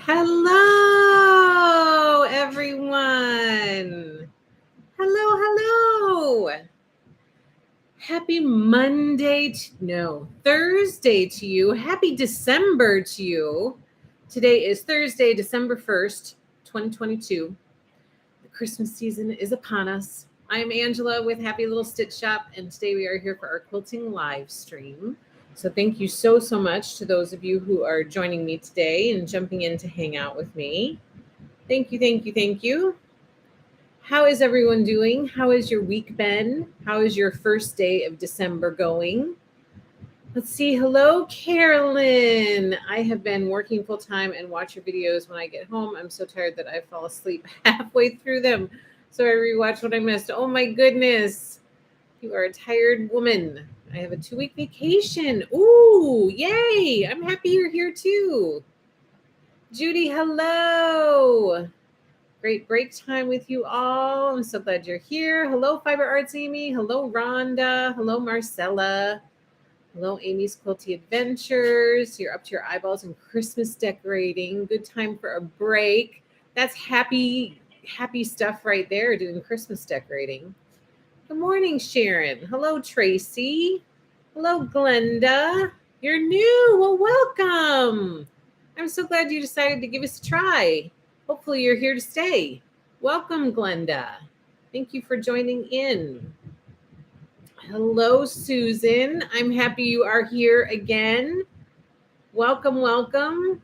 Hello, everyone. Hello. Happy Thursday to you. Happy December to you. Today is Thursday, December 1st, 2022. The Christmas season is upon us. I'm Angela with Happy Little Stitch Shop, and today we are here for our quilting live stream. So thank you so much to those of you who are joining me today and jumping in to hang out with me. Thank you. How is everyone doing? How has your week been? How is your first day of December going? Let's see. Hello, Carolyn. I have been working full time and watch your videos when I get home. I'm so tired that I fall asleep halfway through them. So I rewatch what I missed. Oh my goodness. You are a tired woman. I have a 2-week vacation. Ooh, yay. I'm happy you're here too. Judy, hello. Great break time with you all. I'm so glad you're here. Hello, Fiber Arts Amy. Hello, Rhonda. Hello, Marcella. Hello, Amy's Quilty Adventures. You're up to your eyeballs in Christmas decorating. Good time for a break. That's happy stuff right there, doing Christmas decorating. Good morning, Sharon. Hello, Tracy. Hello, Glenda. You're new. Well, welcome. I'm so glad you decided to give us a try. Hopefully you're here to stay. Welcome, Glenda. Thank you for joining in. Hello, Susan. I'm happy you are here again. Welcome.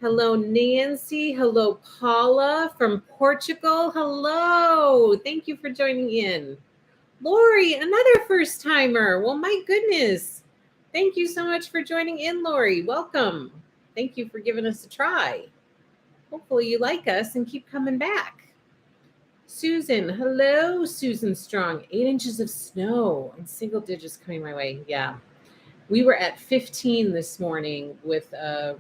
Hello, Nancy. Hello, Paula from Portugal. Hello. Thank you for joining in. Lori, another first timer. Well, my goodness. Thank you so much for joining in, Lori. Welcome. Thank you for giving us a try. Hopefully you like us and keep coming back. Susan, hello, Susan Strong. 8 inches of snow and single digits coming my way. Yeah. We were at 15 this morning with a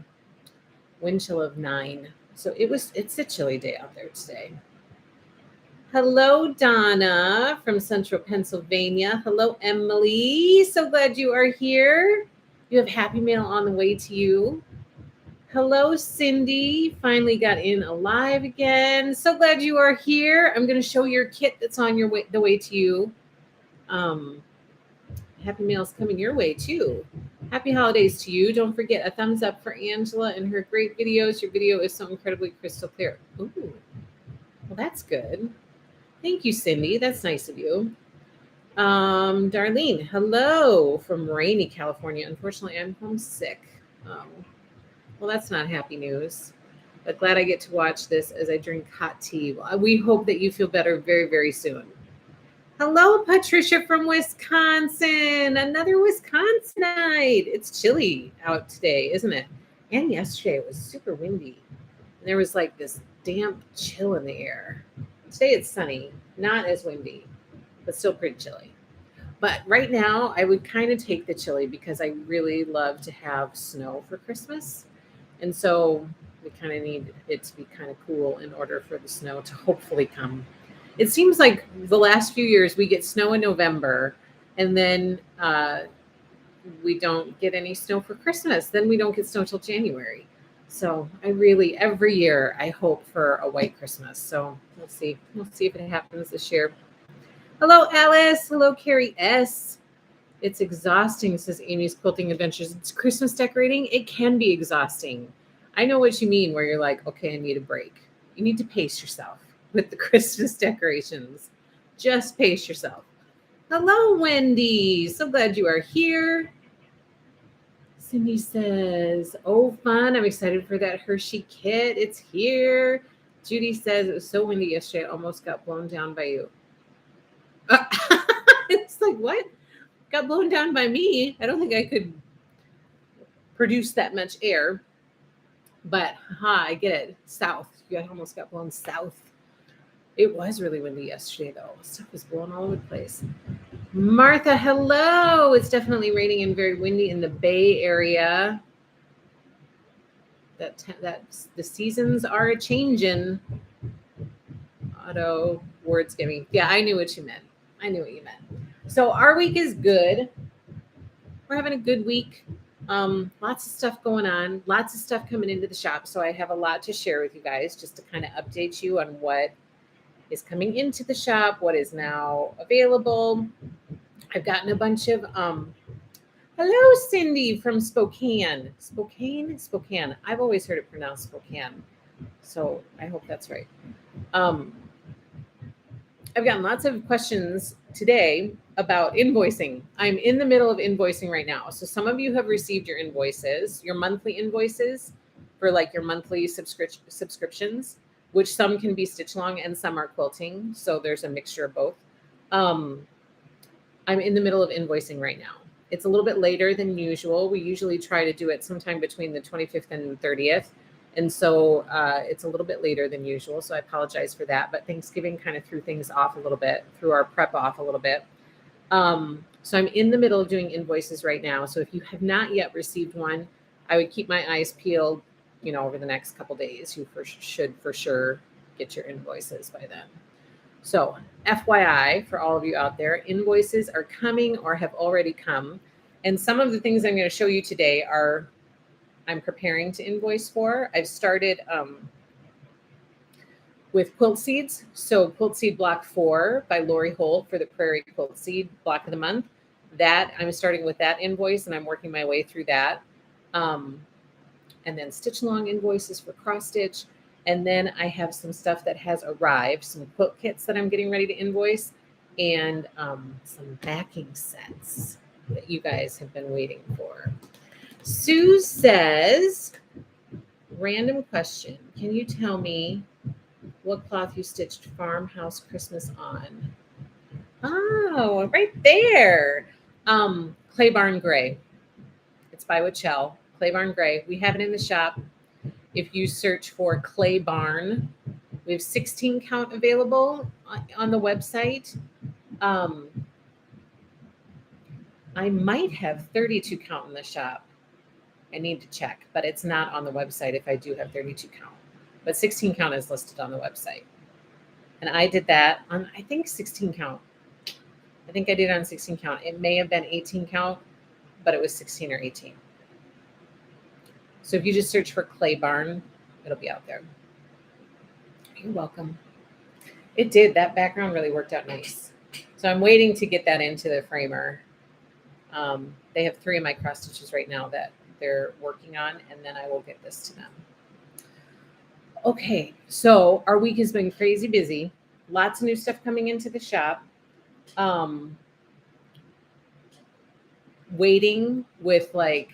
wind chill of 9. So it's a chilly day out there today. Hello, Donna from Central Pennsylvania. Hello, Emily. So glad you are here. You have Happy Mail on the way to you. Hello, Cindy. Finally got in alive again. So glad you are here. I'm going to show your kit that's on the way to you. Happy Mail's coming your way too. Happy holidays to you. Don't forget a thumbs up for Angela and her great videos. Your video is so incredibly crystal clear. Ooh, well, that's good. Thank you, Cindy. That's nice of you. Darlene, hello from rainy California. Unfortunately, I'm homesick. Well, that's not happy news, but glad I get to watch this as I drink hot tea. We hope that you feel better very, very soon. Hello, Patricia from Wisconsin. Another Wisconsinite. It's chilly out today, isn't it? And yesterday it was super windy. And there was like this damp chill in the air. Today it's sunny, not as windy, but still pretty chilly. But right now I would kind of take the chilly because I really love to have snow for Christmas. And so we kind of need it to be kind of cool in order for the snow to hopefully come. It seems like the last few years we get snow in November and then we don't get any snow for Christmas. Then we don't get snow till January. So every year I hope for a white Christmas. So we'll see if it happens this year. Hello, Alice. Hello, Carrie S. It's exhausting, says Amy's Quilting Adventures. It's Christmas decorating. It can be exhausting. I know what you mean where you're like, okay, I need a break. You need to pace yourself with the Christmas decorations. Just pace yourself. Hello, Wendy. So glad you are here. Cindy says, oh, fun. I'm excited for that Hershey kit. It's here. Judy says, it was so windy yesterday. I almost got blown down by you. It's like, what? Got blown down by me. I don't think I could produce that much air. But, I get it. South. You almost got blown south. It was really windy yesterday, though. Stuff was blowing all over the place. Martha, hello. It's definitely raining and very windy in the Bay Area. The seasons are a-changing. Auto words giving. Yeah, I knew what you meant. So our week is good. We're having a good week. Lots of stuff going on, lots of stuff coming into the shop. So I have a lot to share with you guys just to kind of update you on what is coming into the shop, what is now available. I've gotten a bunch of hello, Cindy from Spokane. Spokane. I've always heard it pronounced Spokane. So I hope that's right. I've gotten lots of questions today about invoicing. I'm in the middle of invoicing right now. So some of you have received your invoices, your monthly invoices for like your monthly subscriptions, which some can be stitch long and some are quilting. So there's a mixture of both. I'm in the middle of invoicing right now. It's a little bit later than usual. We usually try to do it sometime between the 25th and 30th. And so it's a little bit later than usual. So I apologize for that. But Thanksgiving kind of threw things off a little bit, threw our prep off a little bit. So I'm in the middle of doing invoices right now. So if you have not yet received one, I would keep my eyes peeled, over the next couple days. You should for sure get your invoices by then. So FYI, for all of you out there, invoices are coming or have already come. And some of the things I'm going to show you today I'm preparing to invoice for. I've started with quilt seeds. So Quilt Seed Block 4 by Lori Holt for the Prairie Quilt Seed Block of the Month. That I'm starting with that invoice and I'm working my way through that. And then stitch along invoices for cross stitch. And then I have some stuff that has arrived, some quilt kits that I'm getting ready to invoice, and some backing sets that you guys have been waiting for. Sue says, random question. Can you tell me what cloth you stitched Farmhouse Christmas on? Oh, right there. Clay Barn Gray. It's by Wachell. Clay Barn Gray. We have it in the shop. If you search for Clay Barn, we have 16 count available on the website. I might have 32 count in the shop. I need to check, but it's not on the website if I do have 32 count. But 16 count is listed on the website. And I did that on, I think, 16 count. I think I did it on 16 count. It may have been 18 count, but it was 16 or 18. So if you just search for Clay Barn, it'll be out there. You're welcome. It did. That background really worked out nice. So I'm waiting to get that into the framer. They have 3 of my cross stitches right now that they're working on, and then I will get this to them. Okay, so our week has been crazy busy. Lots of new stuff coming into the shop. Waiting with like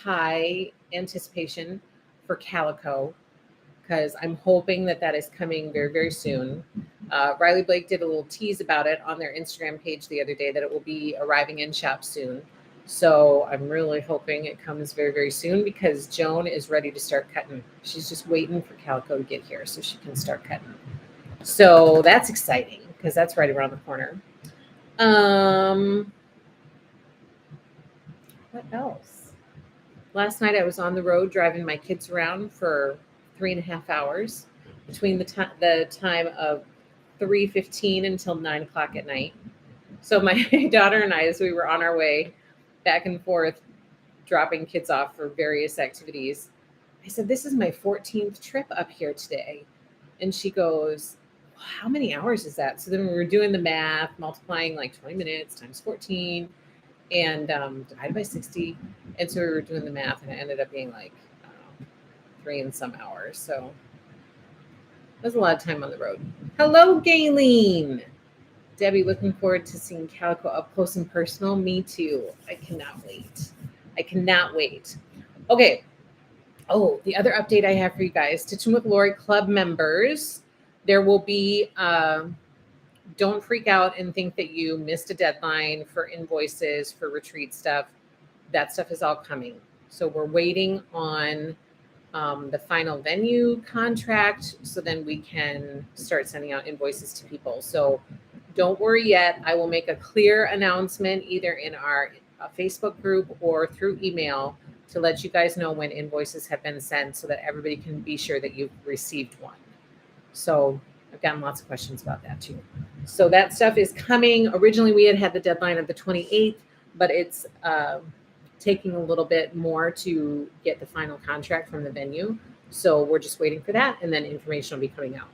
high anticipation for calico, because I'm hoping that is coming very, very soon. Riley Blake did a little tease about it on their Instagram page the other day that it will be arriving in shop soon. So I'm really hoping it comes very, very soon because Joan is ready to start cutting. She's just waiting for calico to get here so she can start cutting. So that's exciting because that's right around the corner. What else? Last night I was on the road driving my kids around for 3.5 hours between the time of 3:15 until 9 o'clock at night. So my daughter and I, as we were on our way back and forth, dropping kids off for various activities, I said, this is my 14th trip up here today. And she goes, how many hours is that? So then we were doing the math, multiplying like 20 minutes times 14 and divided by 60. And so we were doing the math and it ended up being like, I don't know, 3 and some hours. So it was a lot of time on the road. Hello, Gayleen. Debbie, looking forward to seeing calico up close and personal. Me too. I cannot wait. I cannot wait. Okay. Oh, the other update I have for you guys, Stitching with Lori Club members, there will be, don't freak out and think that you missed a deadline for invoices, for retreat stuff. That stuff is all coming. So we're waiting on the final venue contract so then we can start sending out invoices to people. So don't worry yet. I will make a clear announcement either in our Facebook group or through email to let you guys know when invoices have been sent so that everybody can be sure that you've received one. So I've gotten lots of questions about that too. So that stuff is coming. Originally, we had the deadline of the 28th, but it's taking a little bit more to get the final contract from the venue. So we're just waiting for that, and then information will be coming out.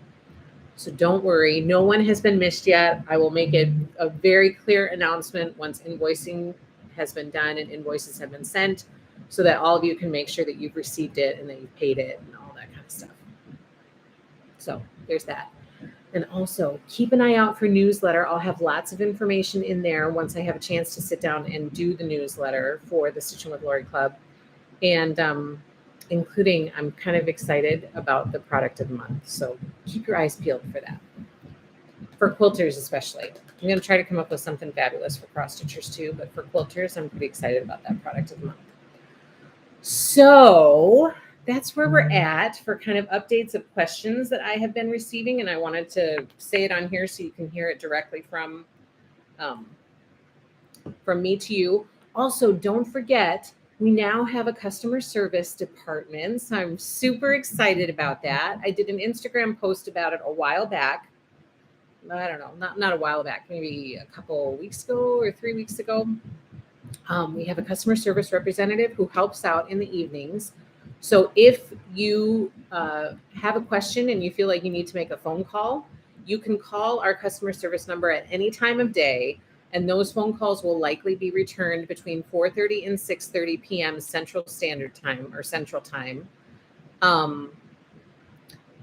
So don't worry, no one has been missed yet. I will make it a very clear announcement once invoicing has been done and invoices have been sent, so that all of you can make sure that you've received it and that you've paid it and all that kind of stuff. So there's that. And also keep an eye out for newsletter. I'll have lots of information in there once I have a chance to sit down and do the newsletter for the Stitching with Lori Club. And including, I'm kind of excited about the product of the month. So keep your eyes peeled for that. For quilters especially. I'm going to try to come up with something fabulous for cross stitchers too, but for quilters, I'm pretty excited about that product of the month. So that's where we're at for kind of updates of questions that I have been receiving. And I wanted to say it on here so you can hear it directly from me to you. Also, don't forget, we now have a customer service department. So I'm super excited about that. I did an Instagram post about it a while back. I don't know, not a while back, maybe a couple weeks ago or 3 weeks ago. We have a customer service representative who helps out in the evenings. So if you have a question and you feel like you need to make a phone call, you can call our customer service number at any time of day, and those phone calls will likely be returned between 4:30 and 6:30 p.m. Central Standard Time or Central Time.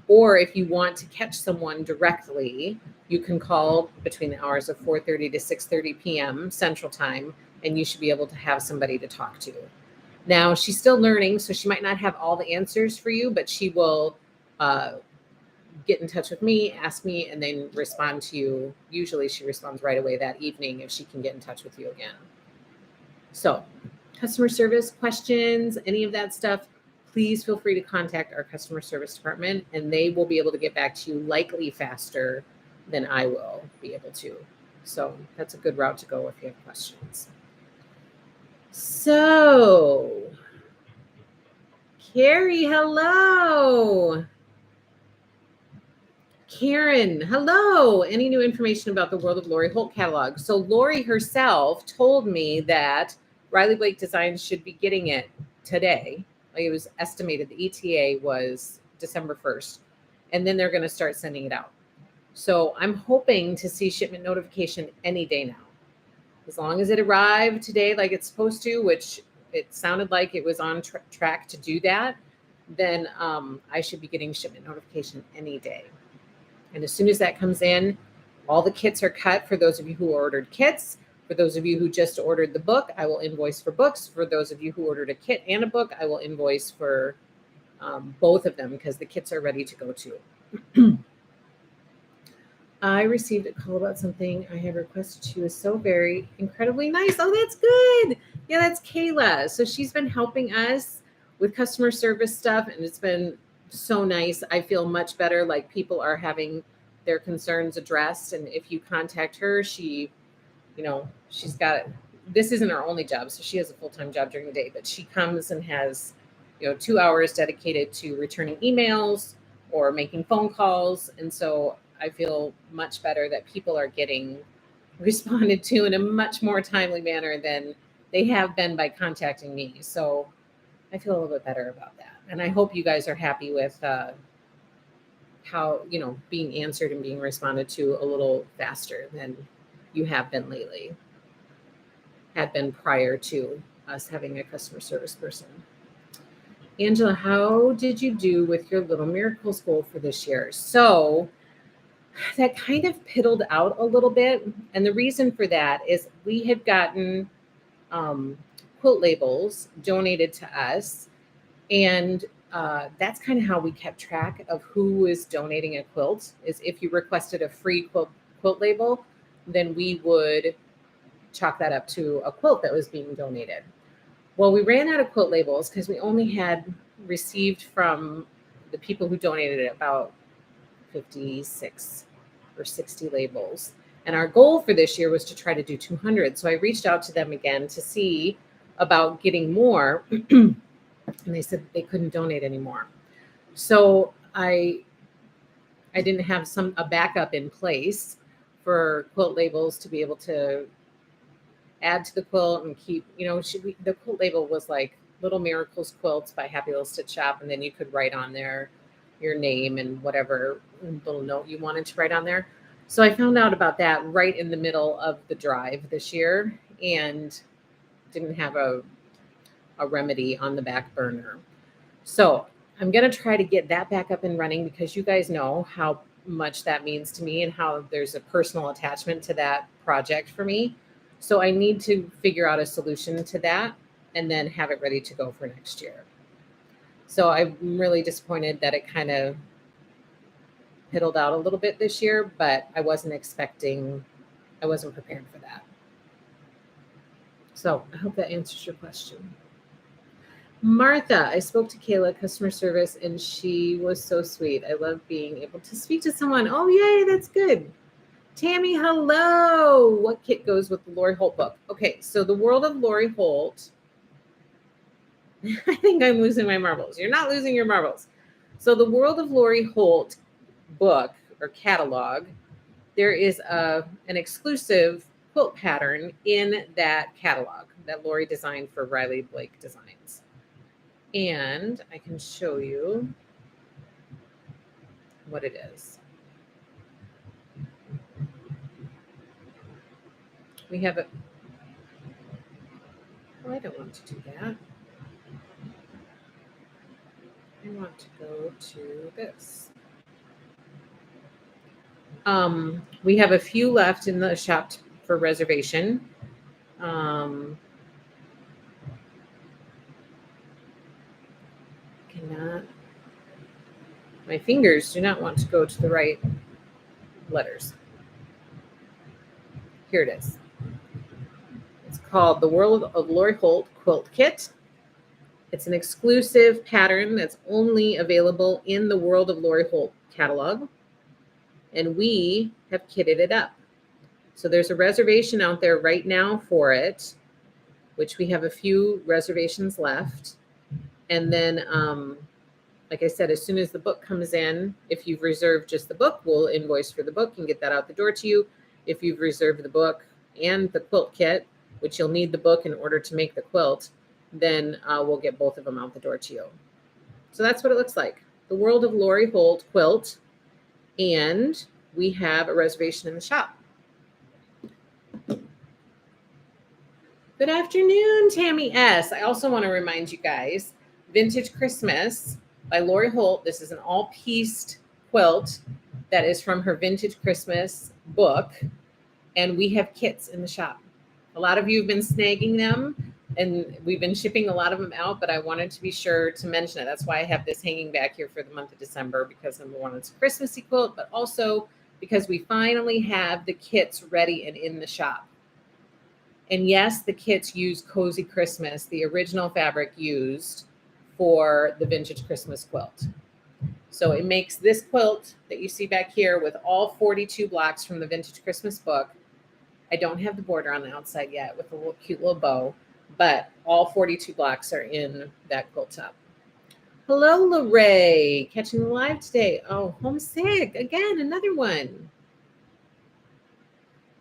Or if you want to catch someone directly, you can call between the hours of 4:30 to 6:30 p.m. Central Time, and you should be able to have somebody to talk to. Now, she's still learning, so she might not have all the answers for you, but she will get in touch with me, ask me, and then respond to you. Usually she responds right away that evening if she can get in touch with you again. So customer service questions, any of that stuff, please feel free to contact our customer service department, and they will be able to get back to you likely faster than I will be able to. So that's a good route to go if you have questions. So, Carrie, hello. Karen, hello. Any new information about the World of Lori Holt catalog? So Lori herself told me that Riley Blake Designs should be getting it today. Like, it was estimated the ETA was December 1st, and then they're going to start sending it out. So I'm hoping to see shipment notification any day now. As long as it arrived today like it's supposed to, which it sounded like it was on track to do that, then I should be getting shipment notification any day. And as soon as that comes in, all the kits are cut for those of you who ordered kits. For those of you who just ordered the book, I will invoice for books. For those of you who ordered a kit and a book, I will invoice for both of them because the kits are ready to go too. I received a call about something I had requested. She was so very incredibly nice. Oh, that's good. Yeah, that's Kayla. So she's been helping us with customer service stuff, and it's been so nice. I feel much better, like people are having their concerns addressed. And if you contact her, she, she's got, this isn't her only job. So she has a full-time job during the day, but she comes and has, 2 hours dedicated to returning emails or making phone calls. And so I feel much better that people are getting responded to in a much more timely manner than they have been by contacting me. So I feel a little bit better about that. And I hope you guys are happy with how, being answered and being responded to a little faster than you have been lately, had been prior to us having a customer service person. Angela, how did you do with your Little Miracles goal for this year? So that kind of piddled out a little bit. And the reason for that is we had gotten quilt labels donated to us. And that's kind of how we kept track of who was donating a quilt, is if you requested a free quilt label, then we would chalk that up to a quilt that was being donated. Well, we ran out of quilt labels because we only had received from the people who donated it about 56 or 60 labels. And our goal for this year was to try to do 200. So I reached out to them again to see about getting more. And they said they couldn't donate anymore. So I didn't have a backup in place for quilt labels to be able to add to the quilt and keep, the quilt label was like Little Miracles Quilts by Happy Little Stitch Shop. And then you could write on there your name and whatever little note you wanted to write on there. So I found out about that right in the middle of the drive this year and didn't have a remedy on the back burner. So I'm going to try to get that back up and running because you guys know how much that means to me and how there's a personal attachment to that project for me. So I need to figure out a solution to that and then have it ready to go for next year. So I'm really disappointed that it kind of piddled out a little bit this year, but I wasn't prepared for that. So I hope that answers your question. Martha, I spoke to Kayla, customer service, and she was so sweet. I love being able to speak to someone. Oh, yay, that's good. Tammy, hello. What kit goes with the Lori Holt book? Okay, so the World of Lori Holt. I think I'm losing my marbles. You're not losing your marbles. So the World of Lori Holt book or catalog, there is an exclusive quilt pattern in that catalog that Lori designed for Riley Blake Designs. And I can show you what it is. We have it. Oh, I don't want to do that. I want to go to this. We have a few left in the shop for reservation. Cannot. My fingers do not want to go to the right letters. Here it is. It's called the World of Lori Holt Quilt Kit. It's an exclusive pattern that's only available in the World of Lori Holt catalog. And we have kitted it up. So there's a reservation out there right now for it, which we have a few reservations left. And then, like I said, as soon as the book comes in, if you've reserved just the book, we'll invoice for the book and get that out the door to you. If you've reserved the book and the quilt kit, which you'll need the book in order to make the quilt, then we'll get both of them out the door to you. So that's what it looks like. The World of Lori Holt quilt. And we have a reservation in the shop. Good afternoon, Tammy S. I also want to remind you guys, Vintage Christmas by Lori Holt. This is an all-pieced quilt that is from her Vintage Christmas book. And we have kits in the shop. A lot of you have been snagging them, and we've been shipping a lot of them out, but I wanted to be sure to mention it. That's why I have this hanging back here for the month of December, because number one, it's a Christmassy quilt, but also because we finally have the kits ready and in the shop. And yes, the kits use Cozy Christmas, the original fabric used for the Vintage Christmas quilt. So it makes this quilt that you see back here with all 42 blocks from the Vintage Christmas book. I don't have the border on the outside yet with a little cute little bow, but all 42 blocks are in that quilt top. Hello, Lorraine, catching the live today. Oh, homesick again, another one.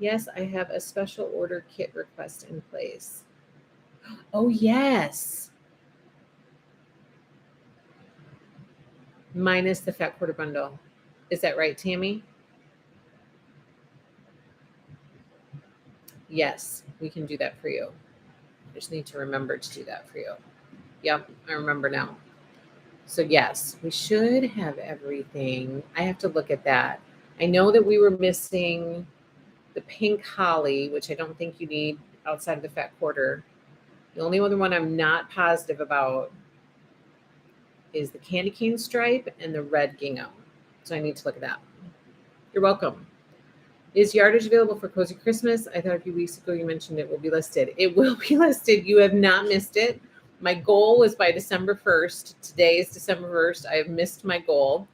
Yes, I have a special order kit request in place. Oh, yes. Minus the fat quarter bundle. Is that right, Tammy? Yes, we can do that for you. I just need to remember to do that for you. Yep, I remember now. So yes, we should have everything. I have to look at that. I know that we were missing the pink holly, which I don't think you need outside of the fat quarter. The only other one I'm not positive about is the candy cane stripe and the red gingham. So I need to look at that. You're welcome. Is yardage available for Cozy Christmas? I thought a few weeks ago you mentioned it will be listed. It will be listed. You have not missed it. My goal was by December 1st. Today is December 1st. I have missed my goal.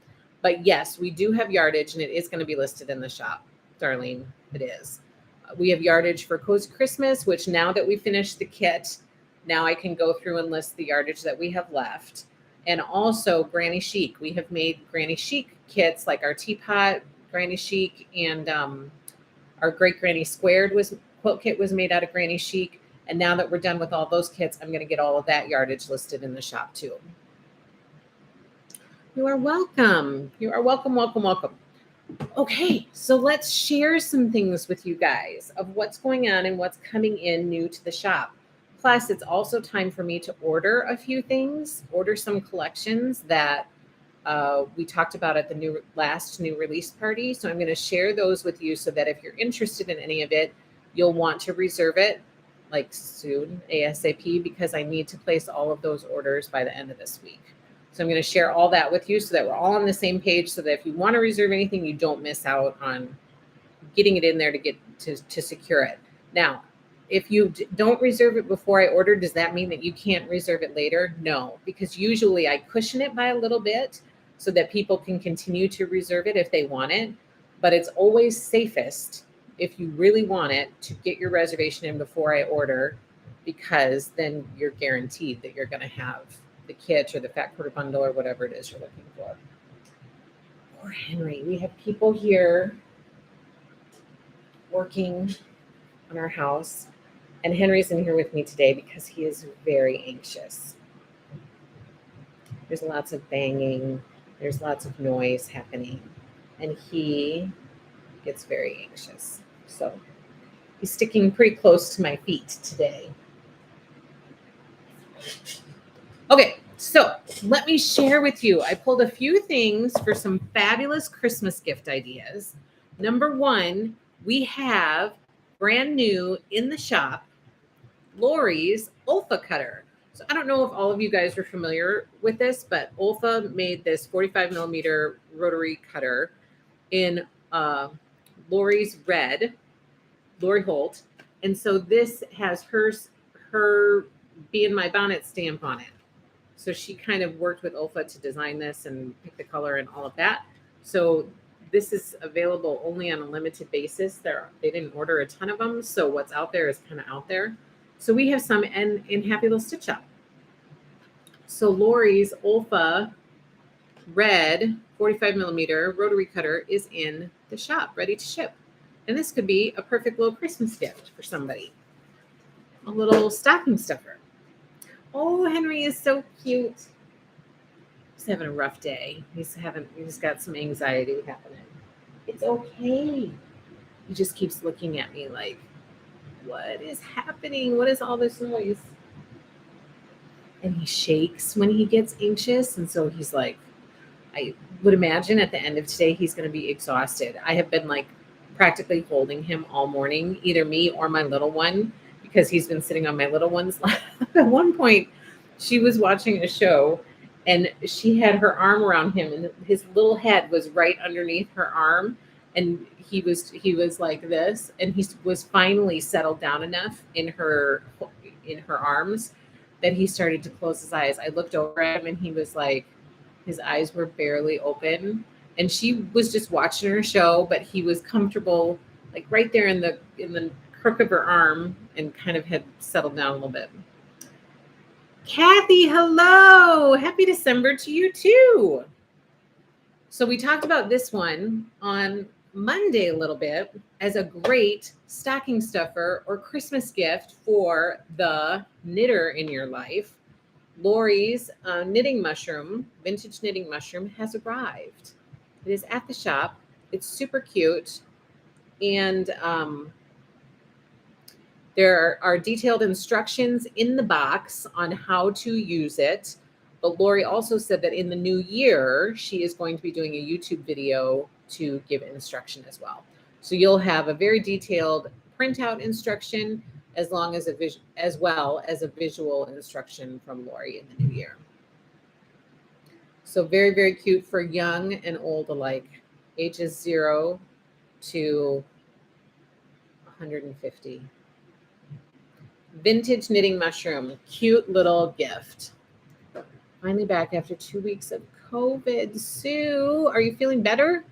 But yes, we do have yardage, and it is going to be listed in the shop. Darlene, it is. We have yardage for Cozy Christmas, which now that we finished the kit, now I can go through and list the yardage that we have left. And also Granny Chic. We have made Granny Chic kits like our teapot, Granny Chic, and our Great Granny Squared was quilt kit was made out of Granny Chic. And now that we're done with all those kits, I'm going to get all of that yardage listed in the shop too. You are welcome. You are welcome, welcome, welcome. Okay, so let's share some things with you guys of what's going on and what's coming in new to the shop. Plus, it's also time for me to order a few things, order some collections that we talked about at the last new release party. So I'm going to share those with you so that if you're interested in any of it, you'll want to reserve it like soon, ASAP, because I need to place all of those orders by the end of this week. So I'm going to share all that with you so that we're all on the same page, so that if you want to reserve anything, you don't miss out on getting it in there to get to secure it. Now, if you don't reserve it before I order, does that mean that you can't reserve it later? No, because usually I cushion it by a little bit so that people can continue to reserve it if they want it. But it's always safest, if you really want it, to get your reservation in before I order, because then you're guaranteed that you're going to have the kit or the fat quarter bundle or whatever it is you're looking for. Poor Henry. We have people here working on our house, and Henry's in here with me today because he is very anxious. There's lots of banging, there's lots of noise happening, and he gets very anxious. So he's sticking pretty close to my feet today. Okay, so let me share with you. I pulled a few things for some fabulous Christmas gift ideas. Number one, we have brand new in the shop, Lori's Olfa cutter. So I don't know if all of you guys are familiar with this, but Olfa made this 45 millimeter rotary cutter in Lori's red, Lori Holt. And so this has her Be in My Bonnet stamp on it. So she kind of worked with Olfa to design this and pick the color and all of that. So this is available only on a limited basis. They didn't order a ton of them, so what's out there is kind of out there. So we have some in Happy Little Stitch Shop. So Lori's Olfa red 45 millimeter rotary cutter is in the shop, ready to ship. And this could be a perfect little Christmas gift for somebody. A little stocking stuffer. Oh, Henry is so cute. He's having a rough day. He's got some anxiety happening. It's okay. He just keeps looking at me like, what is happening? What is all this noise? And he shakes when he gets anxious. And so he's like, I would imagine at the end of today, he's going to be exhausted. I have been like practically holding him all morning, either me or my little one, because he's been sitting on my little one's lap. At one point, she was watching a show and she had her arm around him and his little head was right underneath her arm. And he was like this, and he was finally settled down enough in her arms that he started to close his eyes. I looked over at him and he was like, his eyes were barely open, and she was just watching her show, but he was comfortable, like right there in the crook of her arm, and kind of had settled down a little bit. Kathy, hello. Happy December to you too. So we talked about this one on Monday a little bit as a great stocking stuffer or Christmas gift for the knitter in your life. Lori's knitting mushroom, vintage knitting mushroom, has arrived. It is at the shop. It's super cute. And there are detailed instructions in the box on how to use it. But Lori also said that in the new year, she is going to be doing a YouTube video to give instruction as well. So you'll have a very detailed printout instruction as well as a visual instruction from Lori in the new year. So very, very cute for young and old alike, ages 0 to 150. Vintage knitting mushroom, cute little gift. Finally back after 2 weeks of COVID. Sue, are you feeling better?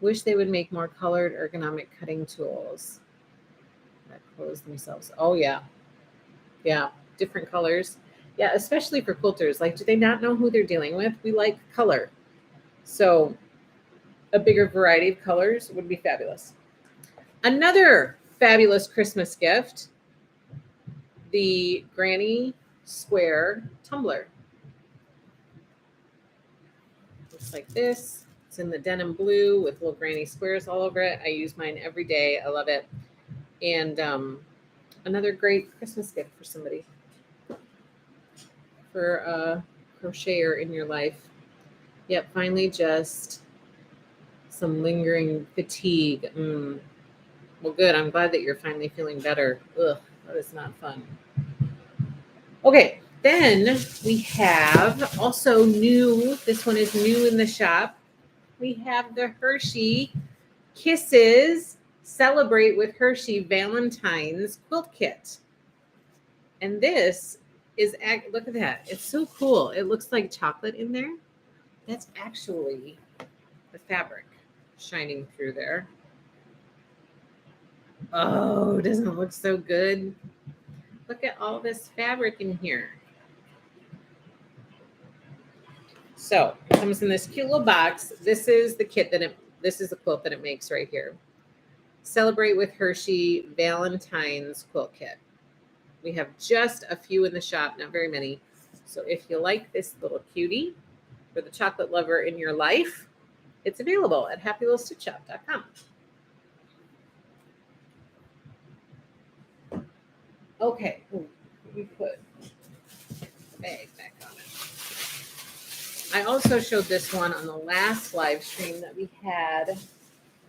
Wish they would make more colored ergonomic cutting tools that close themselves. Oh yeah. Yeah. Different colors. Yeah. Especially for quilters. Like, do they not know who they're dealing with? We like color. So a bigger variety of colors would be fabulous. Another fabulous Christmas gift, the Granny Square tumbler. Looks like this. It's in the denim blue with little granny squares all over it. I use mine every day. I love it. And another great Christmas gift for somebody, for a crocheter in your life. Yep, finally just some lingering fatigue. Well, good. I'm glad that you're finally feeling better. Ugh, that is not fun. Okay, then we have also new, this one is new in the shop. We have the Hershey Kisses Celebrate with Hershey Valentine's Quilt Kit. And this is, look at that. It's so cool. It looks like chocolate in there. That's actually the fabric shining through there. Oh, doesn't it look so good? Look at all this fabric in here. So it comes in this cute little box. This is the kit that this is the quilt that it makes right here. Celebrate with Hershey Valentine's Quilt Kit. We have just a few in the shop, not very many. So if you like this little cutie for the chocolate lover in your life, it's available at happylittlestitchshop.com. Okay, let me put the bag back on it. I also showed this one on the last live stream that we had,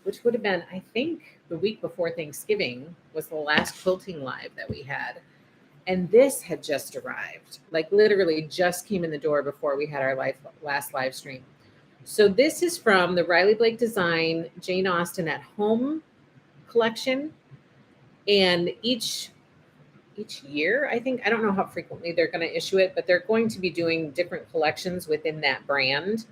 which would have been, I think, the week before Thanksgiving was the last quilting live that we had. And this had just arrived, like literally just came in the door before we had our last live stream. So this is from the Riley Blake Design Jane Austen at Home collection. And each year, I think, I don't know how frequently they're going to issue it, but they're going to be doing different collections within that brand.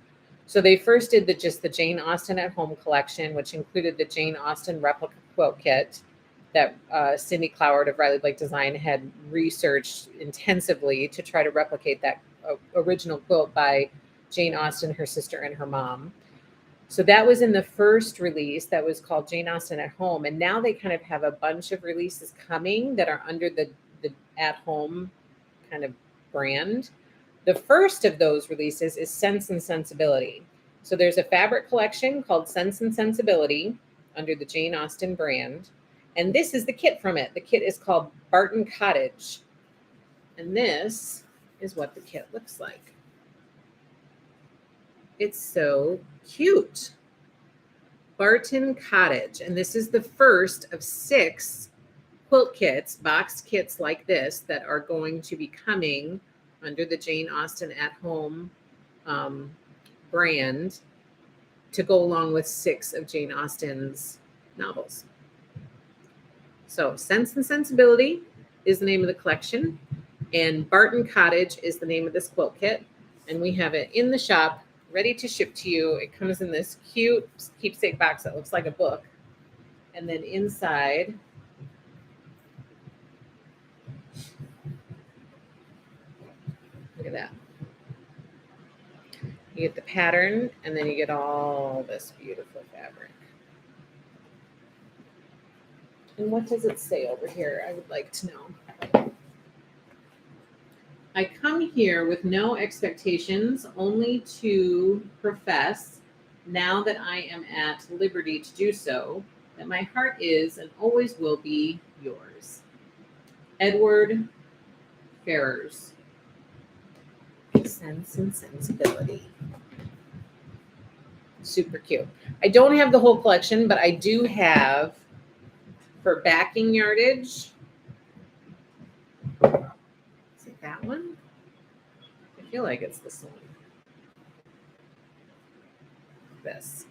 So they first did just the Jane Austen at Home collection, which included the Jane Austen replica quilt kit that Cindy Cloward of Riley Blake Design had researched intensively to try to replicate that original quilt by Jane Austen, her sister, and her mom. So that was in the first release that was called Jane Austen at Home. And now they kind of have a bunch of releases coming that are under the at home kind of brand. The first of those releases is Sense and Sensibility. So there's a fabric collection called Sense and Sensibility under the Jane Austen brand. And this is the kit from it. The kit is called Barton Cottage. And this is what the kit looks like. It's so cute. Barton Cottage. And this is the first of 6 quilt kits, boxed kits like this, that are going to be coming under the Jane Austen at Home brand to go along with 6 of Jane Austen's novels. So Sense and Sensibility is the name of the collection, and Barton Cottage is the name of this quilt kit. And we have it in the shop, ready to ship to you. It comes in this cute keepsake box that looks like a book. And then inside, look at that. You get the pattern, and then you get all this beautiful fabric. And what does it say over here? I would like to know. I come here with no expectations, only to profess, now that I am at liberty to do so, that my heart is and always will be yours. Edward Ferrers. Sense and Sensibility. Super cute. I don't have the whole collection, but I do have, for backing yardage, is it that one? I feel like it's this one. This.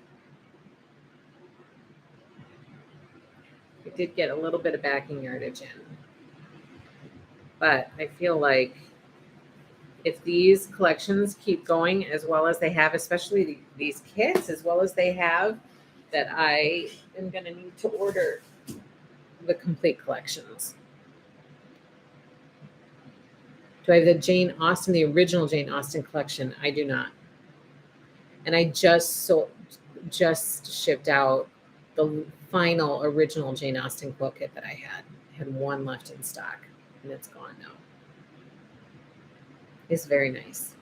I did get a little bit of backing yardage in, but I feel like if these collections keep going as well as they have, especially these kits, as well as they have, that I am going to need to order the complete collections. Do I have the Jane Austen, the original Jane Austen collection? I do not. And I just shipped out the final original Jane Austen quilt kit that I had. I had one left in stock, and it's gone now. It's very nice.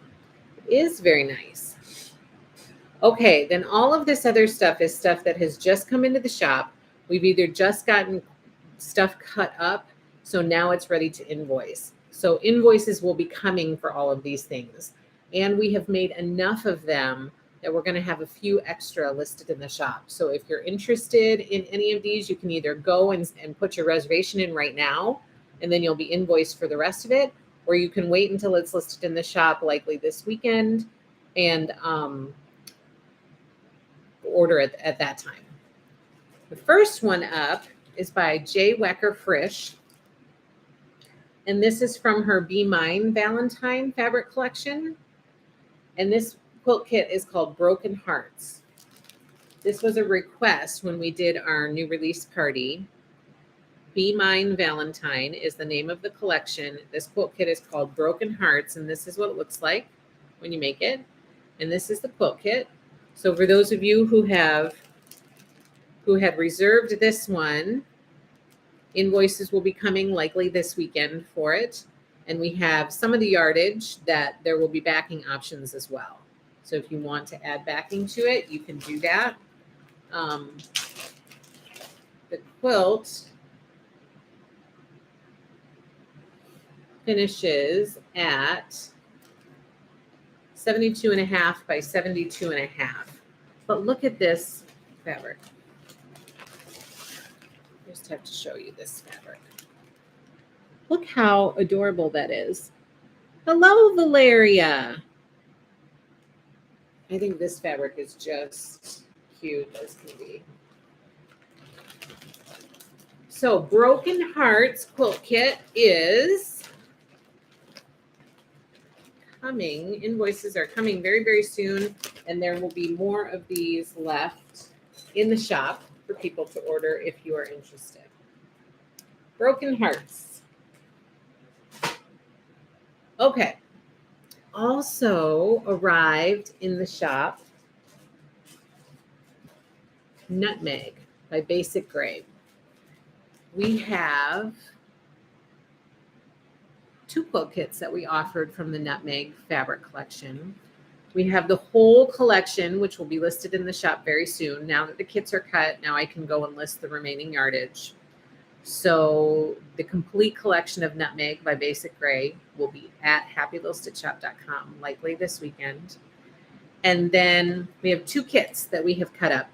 It is very nice. Okay, then all of this other stuff is stuff that has just come into the shop. We've either just gotten stuff cut up, so now it's ready to invoice. So invoices will be coming for all of these things. And we have made enough of them that we're going to have a few extra listed in the shop. So if you're interested in any of these, you can either go and put your reservation in right now, and then you'll be invoiced for the rest of it, or you can wait until it's listed in the shop, likely this weekend, and order it at that time. The first one up is by J. Wecker Frisch. And this is from her Be Mine Valentine fabric collection. And this quilt kit is called Broken Hearts. This was a request when we did our new release party. Be Mine Valentine is the name of the collection. This quilt kit is called Broken Hearts, and this is what it looks like when you make it. And this is the quilt kit. So for those of you who had reserved this one, invoices will be coming likely this weekend for it. And we have some of the yardage that there will be backing options as well. So if you want to add backing to it, you can do that. The quilt finishes at 72.5 by 72.5. But look at this fabric. I just have to show you this fabric. Look how adorable that is. Hello, Valeria. I think this fabric is just cute as can be. So Broken Hearts quilt kit is coming. Invoices are coming very, very soon, and there will be more of these left in the shop for people to order if you are interested. Broken Hearts. Okay. Also arrived in the shop, Nutmeg by Basic Gray. We have 2 quilt kits that we offered from the Nutmeg fabric collection. We have the whole collection, which will be listed in the shop very soon. Now that the kits are cut, now I can go and list the remaining yardage. So the complete collection of Nutmeg by Basic Gray will be at happylittlestitchshop.com, likely this weekend. And then we have 2 kits that we have cut up.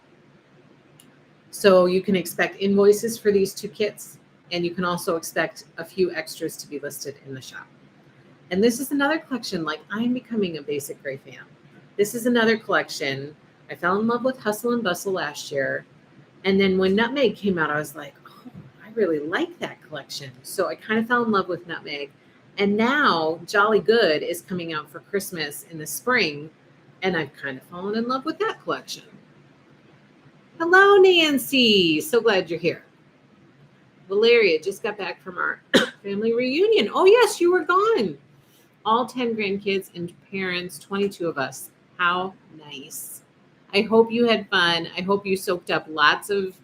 So you can expect invoices for these 2 kits, and you can also expect a few extras to be listed in the shop. And this is another collection, like I'm becoming a Basic Gray fan. This is another collection. I fell in love with Hustle and Bustle last year. And then when Nutmeg came out, I was like, oh, I really like that collection. So I kind of fell in love with Nutmeg. And now Jolly Good is coming out for Christmas in the spring. And I've kind of fallen in love with that collection. Hello, Nancy. So glad you're here. Valeria just got back from our family reunion. Oh, yes, you were gone. All 10 grandkids and parents, 22 of us. How nice. I hope you had fun. I hope you soaked up lots of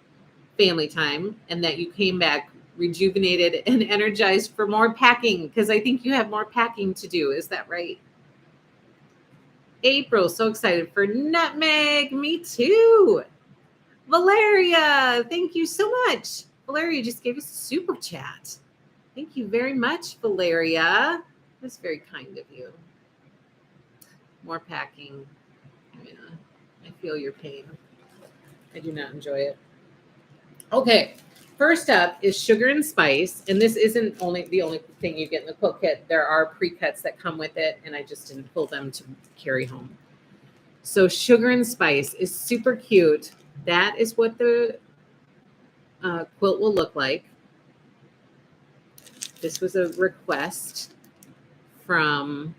family time and that you came back rejuvenated and energized for more packing, because I think you have more packing to do. Is that right? April, so excited for Nutmeg. Me too. Valeria, thank you so much. Valeria just gave us a super chat. Thank you very much, Valeria. That's very kind of you. More packing. Yeah, I feel your pain. I do not enjoy it. Okay, first up is Sugar and Spice. And this isn't the only thing you get in the quilt kit. There are pre-cuts that come with it, and I just didn't pull them to carry home. So Sugar and Spice is super cute. That is what the quilt will look like. This was a request from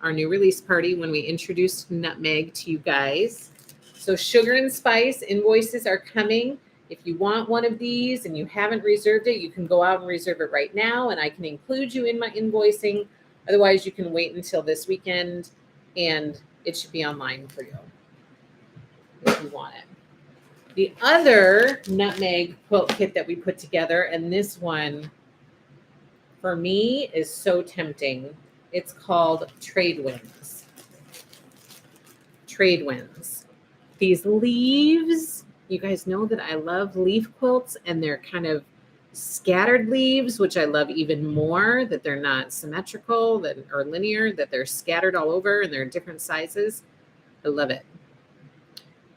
our new release party when we introduced Nutmeg to you guys. So Sugar and Spice invoices are coming. If you want one of these and you haven't reserved it, you can go out and reserve it right now, and I can include you in my invoicing. Otherwise, you can wait until this weekend, and it should be online for you if you want it. The other nutmeg quilt kit that we put together, and this one for me is so tempting. It's called Trade Winds. Trade Winds. These leaves, you guys know that I love leaf quilts, and they're kind of scattered leaves, which I love even more, that they're not symmetrical or linear, that they're scattered all over and they're different sizes. I love it.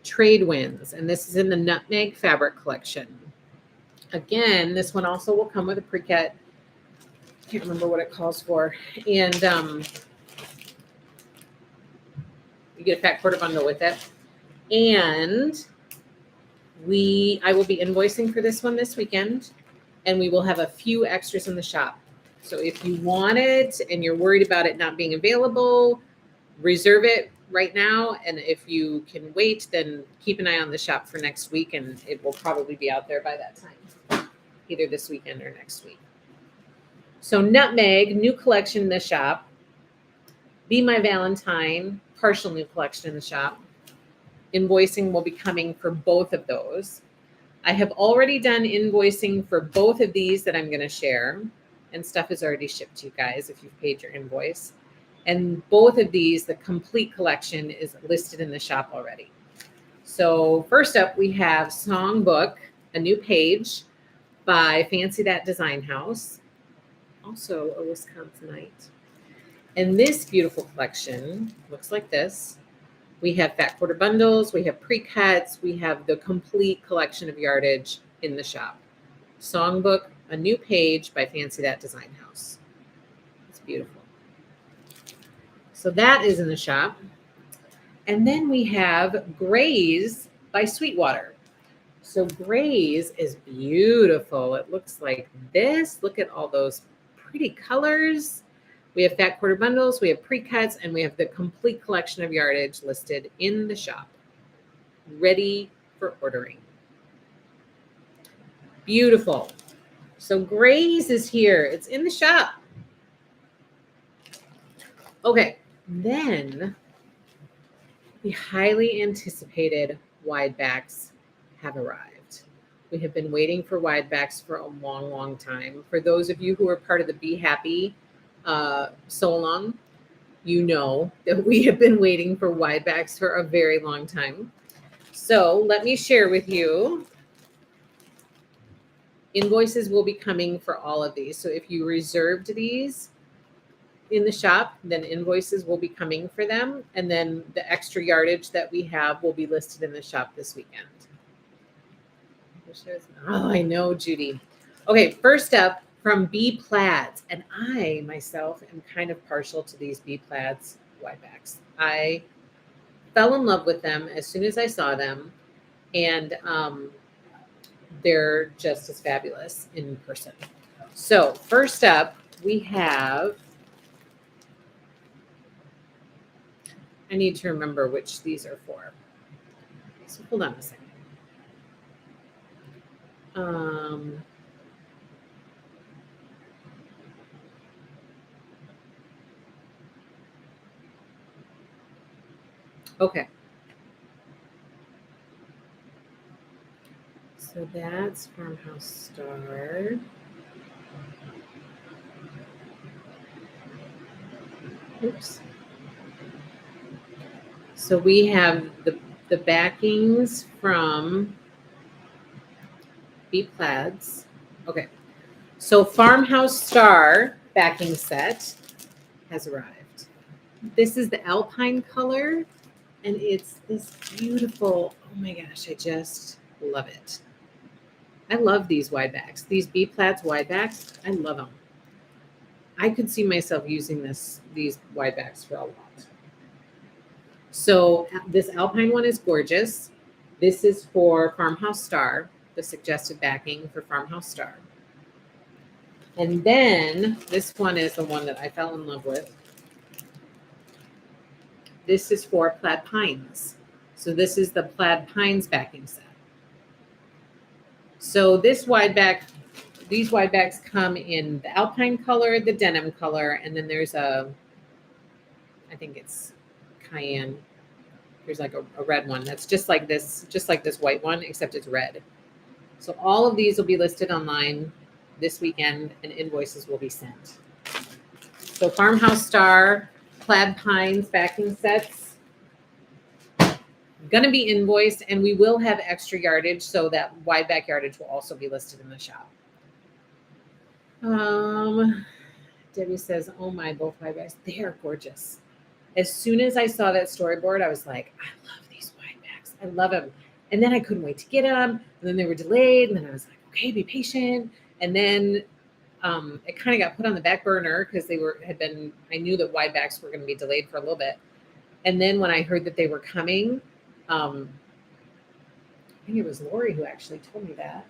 Trade Winds, and this is in the Nutmeg Fabric Collection. Again, this one also will come with a pre-cut. Can't remember what it calls for. And you get a fat quarter bundle with it. And I will be invoicing for this one this weekend, and we will have a few extras in the shop. So if you want it and you're worried about it not being available, reserve it right now. And if you can wait, then keep an eye on the shop for next week, and it will probably be out there by that time, either this weekend or next week. So Nutmeg, new collection in the shop. Be My Valentine, partial new collection in the shop. Invoicing will be coming for both of those. I have already done invoicing for both of these that I'm going to share, and stuff is already shipped to you guys if you've paid your invoice. And both of these, the complete collection, is listed in the shop already. So first up, we have Songbook, a new page by Fancy That Design House, also a Wisconsinite. And this beautiful collection looks like this. We have fat quarter bundles, we have pre-cuts, we have the complete collection of yardage in the shop. Songbook, a new page by Fancy That Design House. It's beautiful. So that is in the shop. And then we have Grays by Sweetwater. So Grays is beautiful. It looks like this. Look at all those pretty colors. We have fat quarter bundles, we have pre-cuts, and we have the complete collection of yardage listed in the shop, ready for ordering. Beautiful. So Grays is here. It's in the shop. Okay, then the highly anticipated wide backs have arrived. We have been waiting for wide backs for a long, long time. For those of you who are part of the Be Happy so long, you know that we have been waiting for wide backs for a very long time. So let me share with you. Invoices will be coming for all of these. So if you reserved these in the shop, then invoices will be coming for them. And then the extra yardage that we have will be listed in the shop this weekend. Oh, I know, Judy. Okay, first up, from Bee Plaids, and I myself am kind of partial to these Bee Plaids wide backs. I fell in love with them as soon as I saw them, and they're just as fabulous in person. So first up, we have, I need to remember which these are for. So hold on a second. Okay. So that's Farmhouse Star. Oops. So we have the backings from Bee Plaids. Okay. So Farmhouse Star backing set has arrived. This is the Alpine color, and it's this beautiful, oh my gosh, I just love it. I love these wide backs. These Bee Plaids wide backs, I love them. I could see myself using these wide backs for a lot. So this Alpine one is gorgeous. This is for Farmhouse Star, the suggested backing for Farmhouse Star. And then this one is the one that I fell in love with. This is for Plaid Pines. So this is the Plaid Pines backing set. So these wide backs come in the Alpine color, the denim color, and then there's I think it's Cayenne. Here's like a red one that's just like this white one, except it's red. So all of these will be listed online this weekend and invoices will be sent. So Farmhouse Star, Plaid Pines backing sets, going to be invoiced, and we will have extra yardage, so that wide back yardage will also be listed in the shop. Debbie says, oh my, both wide backs, they are gorgeous. As soon as I saw that storyboard, I was like, I love these wide backs. I love them. And then I couldn't wait to get them. And then they were delayed. And then I was like, okay, be patient. And then it kind of got put on the back burner because I knew that wide backs were going to be delayed for a little bit. And then when I heard that they were coming, I think it was Lori who actually told me that.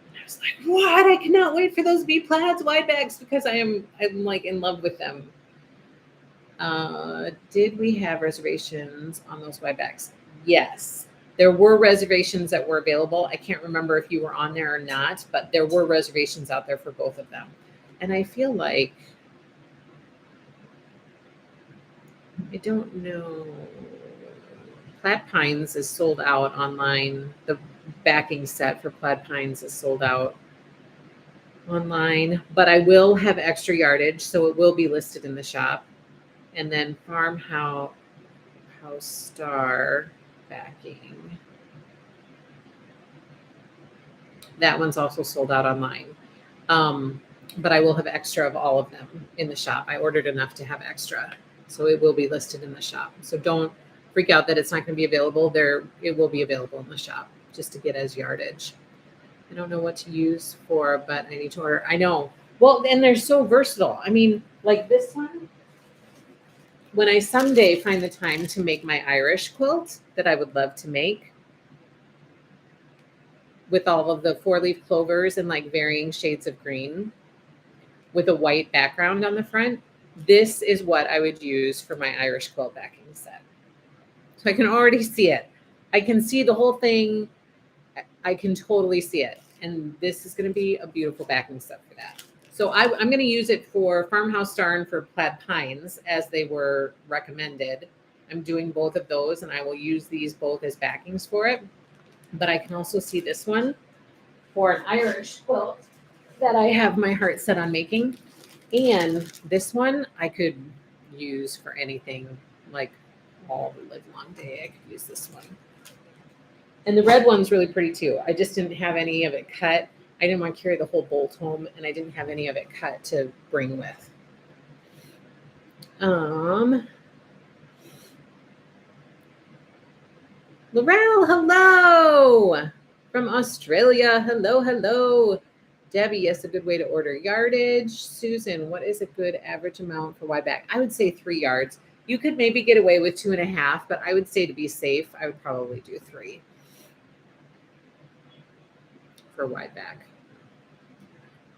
And I was like, what? I cannot wait for those B-Plaids wide backs because I'm like in love with them. Did we have reservations on those wide backs? Yes. There were reservations that were available. I can't remember if you were on there or not, but there were reservations out there for both of them. And I feel like, I don't know, Plaid Pines is sold out online. The backing set for Plaid Pines is sold out online, but I will have extra yardage, so it will be listed in the shop. And then Farmhouse Star backing. That one's also sold out online. But I will have extra of all of them in the shop. I ordered enough to have extra. So it will be listed in the shop. So don't freak out that it's not going to be available. It will be available in the shop just to get as yardage. I don't know what to use for, but I need to order. I know. Well, and they're so versatile. I mean, like this one, when I someday find the time to make my Irish quilt that I would love to make with all of the 4-leaf clovers and like varying shades of green with a white background on the front, this is what I would use for my Irish quilt backing set. So I can already see it. I can see the whole thing. I can totally see it. And this is going to be a beautiful backing set for that. So I'm going to use it for Farmhouse Star and for Plaid Pines as they were recommended. I'm doing both of those, and I will use these both as backings for it. But I can also see this one for an Irish quilt that I have my heart set on making. And this one I could use for anything, like all the live long day. I could use this one. And the red one's really pretty too. I just didn't have any of it cut. I didn't want to carry the whole bolt home, and I didn't have any of it cut to bring with. Laurel, hello from Australia. Hello. Debbie, yes, a good way to order yardage. Susan, what is a good average amount for wide back? I would say 3 yards. You could maybe get away with 2.5, but I would say to be safe, I would probably do 3 for wide back.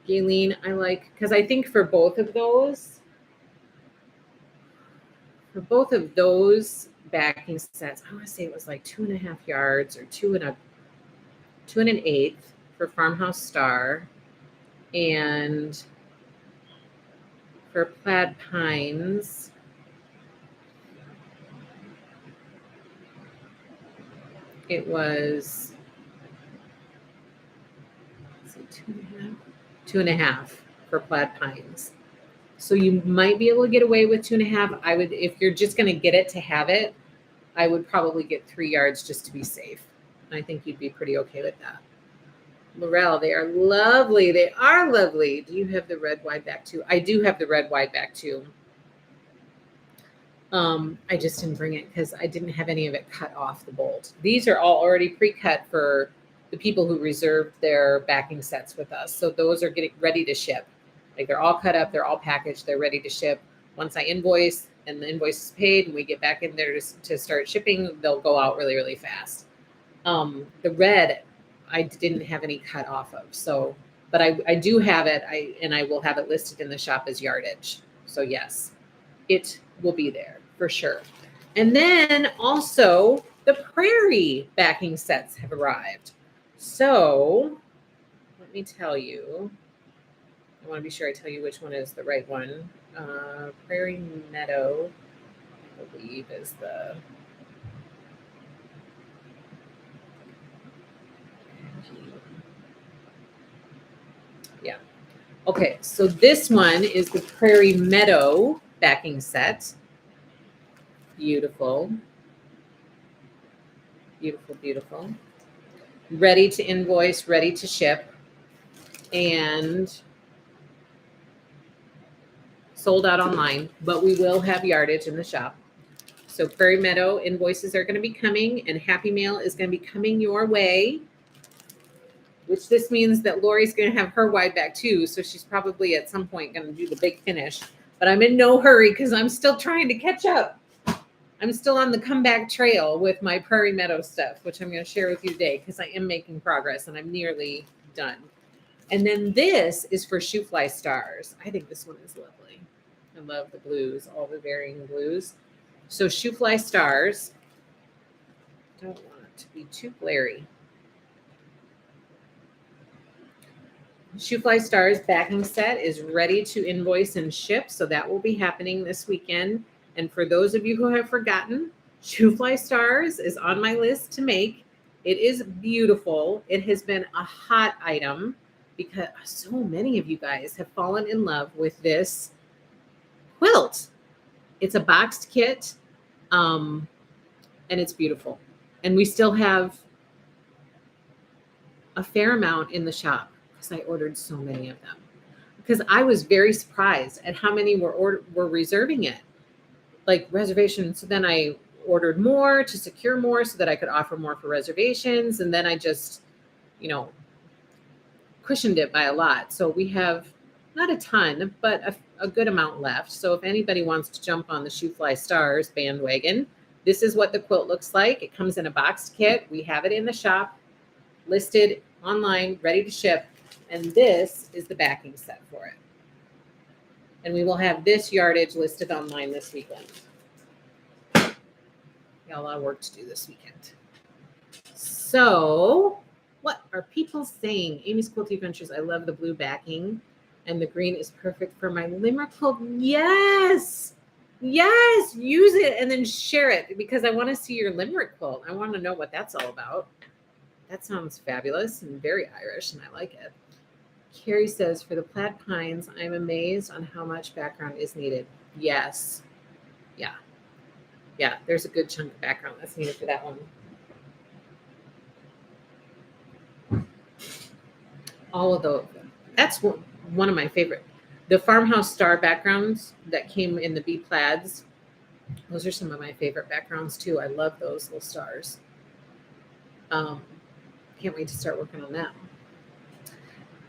Gayleen, I like, because I think for both of those backing sets, I want to say it was like 2.5 yards or 2 1/8 for Farmhouse Star, and for Plaid Pines, it was 2.5 for Plaid Pines. So you might be able to get away with 2.5. I would, if you're just going to get it to have it, I would probably get 3 yards just to be safe. I think you'd be pretty okay with that. Laurel, they are lovely. They are lovely. Do you have the red wide back too? I do have the red wide back too. I just didn't bring it because I didn't have any of it cut off the bolt. These are all already pre-cut for the people who reserved their backing sets with us. So those are getting ready to ship. Like they're all cut up, they're all packaged, they're ready to ship. Once I invoice and the invoice is paid and we get back in there to start shipping, they'll go out really, really fast. The red, I didn't have any cut off of. So, but I do have it, and I will have it listed in the shop as yardage. So yes, it will be there for sure. And then also the prairie backing sets have arrived. So let me tell you, I want to be sure I tell you which one is the right one. Prairie Meadow, I believe, is the Yeah. Okay, so this one is the Prairie Meadow backing set. Beautiful. Beautiful, beautiful. Ready to invoice, ready to ship, and sold out online, but we will have yardage in the shop. So Prairie Meadow invoices are going to be coming, and Happy Mail is going to be coming your way, which this means that Lori's going to have her wide back too. So she's probably at some point going to do the big finish, but I'm in no hurry because I'm still trying to catch up. I'm still on the comeback trail with my Prairie Meadow stuff, which I'm going to share with you today because I am making progress and I'm nearly done. And then this is for Shoe Fly Stars. I think this one is lovely. I love the blues, all the varying blues. So Shoe Fly Stars. Don't want it to be too glary. Shoe Fly Stars backing set is ready to invoice and ship. So that will be happening this weekend. And for those of you who have forgotten, Shoe Fly Stars is on my list to make. It is beautiful. It has been a hot item because so many of you guys have fallen in love with this quilt. It's a boxed kit, and it's beautiful. And we still have a fair amount in the shop because I ordered so many of them. Because I was very surprised at how many were reserving it, like reservations. So then I ordered more to secure more so that I could offer more for reservations. And then I just, cushioned it by a lot. So we have not a ton, but a good amount left. So if anybody wants to jump on the Shoe Fly Stars bandwagon, this is what the quilt looks like. It comes in a boxed kit. We have it in the shop, listed online, ready to ship. And this is the backing set for it. And we will have this yardage listed online this weekend. Got a lot of work to do this weekend. So what are people saying? Amy's Quilty Adventures. I love the blue backing, and the green is perfect for my limerick quilt. Yes, use it and then share it because I want to see your limerick quilt. I want to know what that's all about. That sounds fabulous and very Irish, and I like it. Carrie says, for the plaid pines, I'm amazed on how much background is needed. Yes. Yeah, there's a good chunk of background that's needed for that one. All of those. That's one of my favorite. The farmhouse star backgrounds that came in the bee plaids. Those are some of my favorite backgrounds too. I love those little stars. Can't wait to start working on that.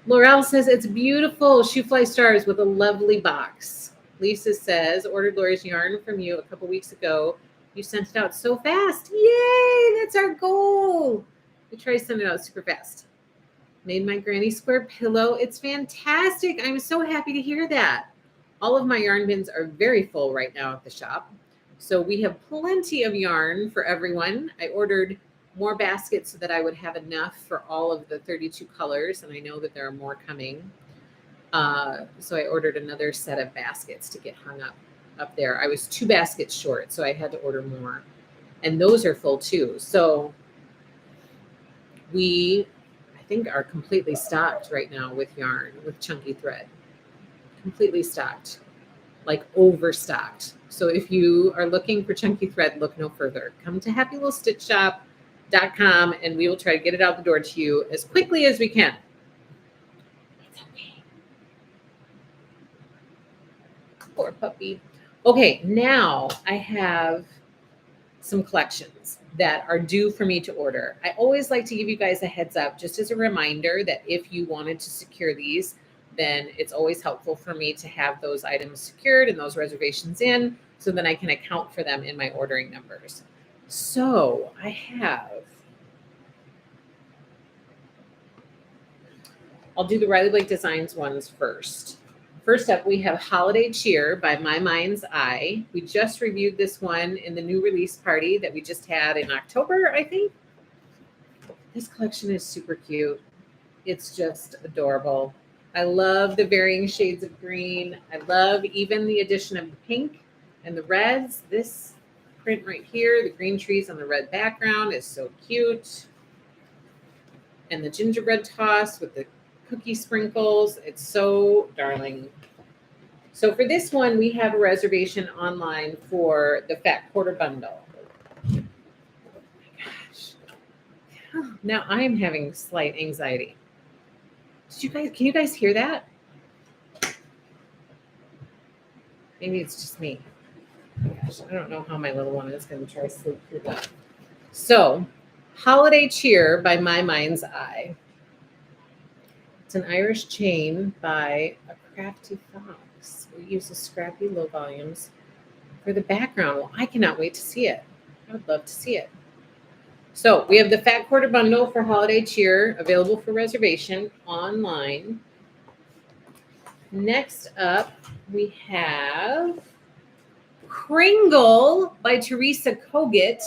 Laurel says it's beautiful. Shoe Fly Stars with a lovely box. Lisa says, ordered Lori's yarn from you a couple weeks ago. You sent it out so fast. Yay, that's our goal. We try to send it out super fast. Made my granny square pillow. It's fantastic. I'm so happy to hear that. All of my yarn bins are very full right now at the shop. So we have plenty of yarn for everyone. I ordered more baskets so that I would have enough for all of the 32 colors. And I know that there are more coming. So I ordered another set of baskets to get hung up there. I was 2 baskets short, so I had to order more. And those are full too. So we, I think, are completely stocked right now with yarn, with chunky thread. Completely stocked, like overstocked. So if you are looking for chunky thread, look no further. Come to happylittlestitchshop.com and we will try to get it out the door to you as quickly as we can. It's okay. Poor puppy. Okay, now I have some collections that are due for me to order. I always like to give you guys a heads up, just as a reminder that if you wanted to secure these, then it's always helpful for me to have those items secured and those reservations in, so then I can account for them in my ordering numbers. So I'll do the Riley Blake Designs ones first. First up, we have Holiday Cheer by My Mind's Eye. We just reviewed this one in the new release party that we just had in October, I think. This collection is super cute. It's just adorable. I love the varying shades of green. I love even the addition of the pink and the reds. This print right here, the green trees on the red background, is so cute. and the gingerbread toss with the cookie sprinkles. It's so darling. So for this one, we have a reservation online for the Fat Quarter Bundle. Oh my gosh. Now I'm having slight anxiety. Can you guys hear that? Maybe it's just me. Oh my gosh, I don't know how my little one is going to try to sleep through that. So, Holiday Cheer by My Mind's Eye. It's an Irish chain by a crafty fox who uses scrappy low volumes for the background. Well, I cannot wait to see it. I would love to see it. So we have the Fat Quarter Bundle for Holiday Cheer available for reservation online. Next up, we have Kringle by Teresa Kogut.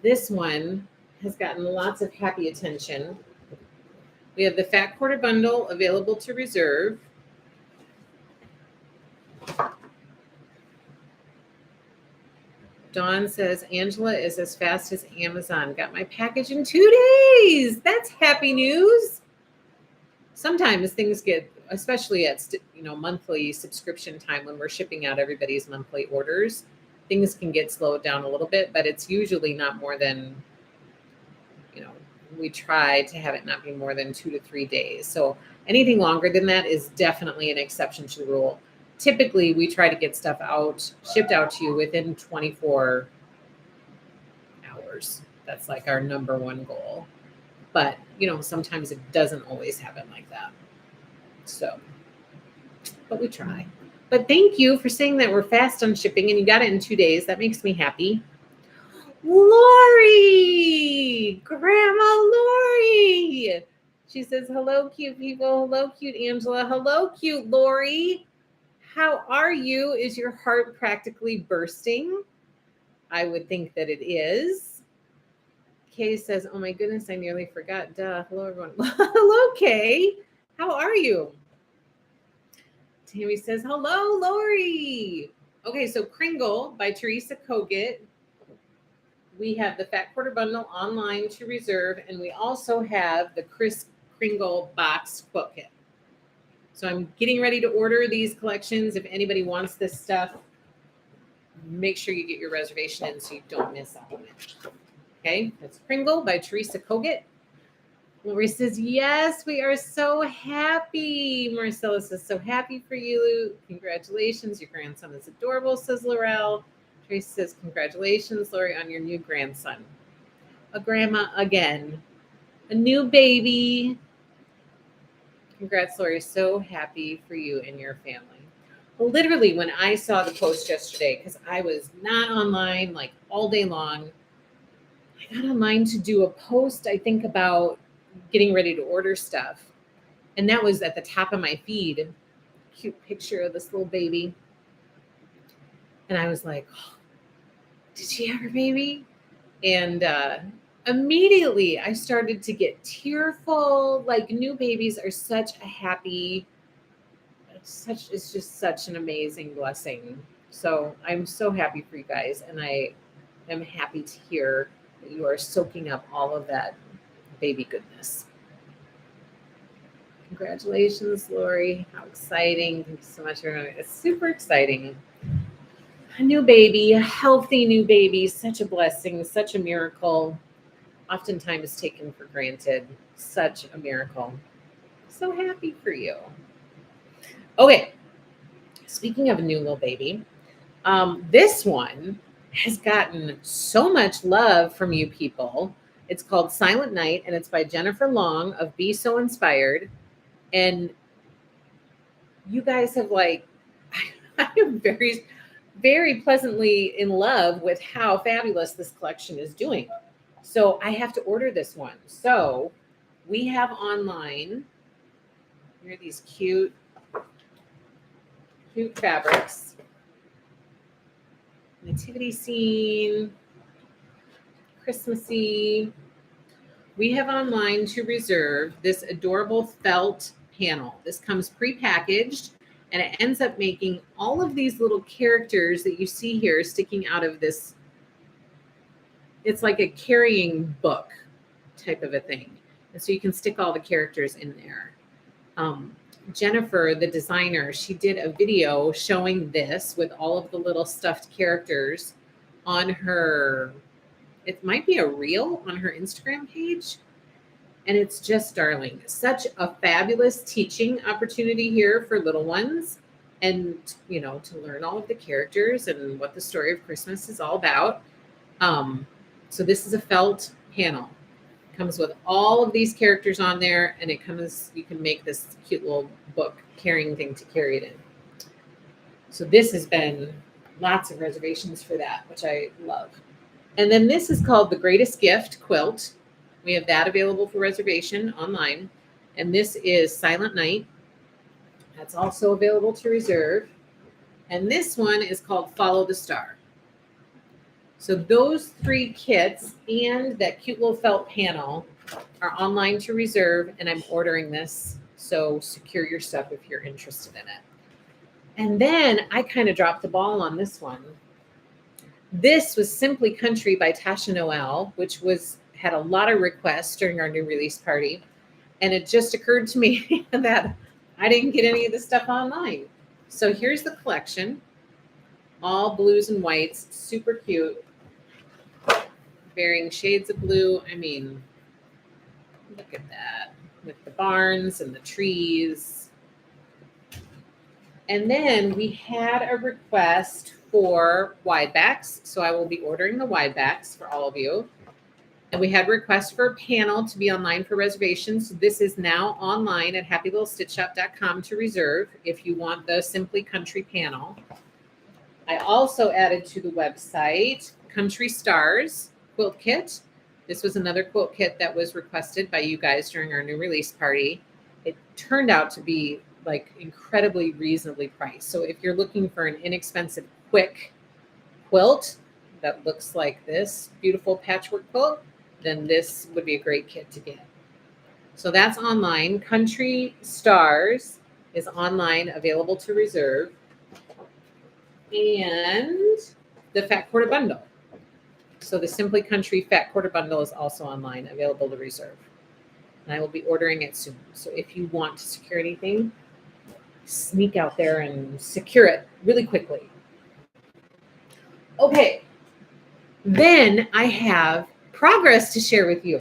This one has gotten lots of happy attention. We have the Fat Quarter Bundle available to reserve. Dawn says, Angela is as fast as Amazon. Got my package in 2 days. That's happy news. Sometimes things get, especially at monthly subscription time when we're shipping out everybody's monthly orders, things can get slowed down a little bit, but it's usually not more than, we try to have it not be more than 2 to 3 days. So anything longer than that is definitely an exception to the rule. Typically, we try to get stuff shipped out to you within 24 hours. That's like our number one goal. But, sometimes it doesn't always happen like that. So, but we try. But thank you for saying that we're fast on shipping and you got it in 2 days. That makes me happy. Lori, Grandma Lori. She says, hello, cute people. Hello, cute Angela. Hello, cute Lori. How are you? Is your heart practically bursting? I would think that it is. Kay says, oh my goodness, I nearly forgot. Duh. Hello, everyone. Hello, Kay. How are you? Tammy says, hello, Lori. Okay, so Kringle by Teresa Kogut. We have the Fat Quarter Bundle online to reserve, and we also have the Kris Kringle box quilt kit. So I'm getting ready to order these collections. If anybody wants this stuff, make sure you get your reservation in so you don't miss out on it. Okay, that's Kringle by Teresa Kogut. Lori says, yes, we are so happy. Marcella says, so happy for you. Congratulations. Your grandson is adorable, says Laurel. Tracy says, congratulations, Lori, on your new grandson. A grandma again. A new baby. Congrats, Lori. So happy for you and your family. Well, literally, when I saw the post yesterday, because I was not online like all day long, I got online to do a post, I think, about getting ready to order stuff. And that was at the top of my feed. Cute picture of this little baby. And I was like, oh, did she have her baby? And immediately I started to get tearful. Like, new babies are such a happy, it's just such an amazing blessing. So I'm so happy for you guys. And I am happy to hear that you are soaking up all of that baby goodness. Congratulations, Lori. How exciting. Thank you so much. It's super exciting. A new baby, a healthy new baby, such a blessing, such a miracle. Oftentimes taken for granted. Such a miracle. So happy for you. Okay. Speaking of a new little baby, this one has gotten so much love from you people. It's called Silent Night, and it's by Jennifer Long of Be So Inspired. And you guys have I am very, very pleasantly in love with how fabulous this collection is doing. So I have to order this one. So we have online, here are these cute fabrics. Nativity scene, Christmassy. We have online to reserve this adorable felt panel. This comes pre-packaged, and it ends up making all of these little characters that you see here sticking out of this. It's like a carrying book type of a thing. And so you can stick all the characters in there. Jennifer, the designer, she did a video showing this with all of the little stuffed characters on her, it might be a reel on her Instagram page. And it's just darling. Such a fabulous teaching opportunity here for little ones. And, you know, to learn all of the characters and what the story of Christmas is all about. So this is a felt panel. It comes with all of these characters on there, and it comes, you can make this cute little book carrying thing to carry it in. So this has been lots of reservations for that, which I love. And then this is called The Greatest Gift Quilt. We have that available for reservation online. And this is Silent Night. That's also available to reserve. And this one is called Follow the Star. So those 3 kits and that cute little felt panel are online to reserve, and I'm ordering this. So secure your stuff if you're interested in it. And then I kind of dropped the ball on this one. This was Simply Country by Tasha Noel, which had a lot of requests during our new release party. And it just occurred to me that I didn't get any of the stuff online. So here's the collection, all blues and whites, super cute, varying shades of blue. I mean, look at that, with the barns and the trees. And then we had a request for wide backs. So I will be ordering the wide backs for all of you. And we had requests for a panel to be online for reservations. So this is now online at happylittlestitchshop.com to reserve if you want the Simply Country panel. I also added to the website Country Stars quilt kit. This was another quilt kit that was requested by you guys during our new release party. It turned out to be like incredibly reasonably priced. So if you're looking for an inexpensive, quick quilt that looks like this beautiful patchwork quilt, then this would be a great kit to get. So that's online. Country Stars is online, available to reserve. And the Fat Quarter Bundle. So the Simply Country Fat Quarter Bundle is also online, available to reserve. And I will be ordering it soon. So if you want to secure anything, sneak out there and secure it really quickly. Okay. Then I have progress to share with you.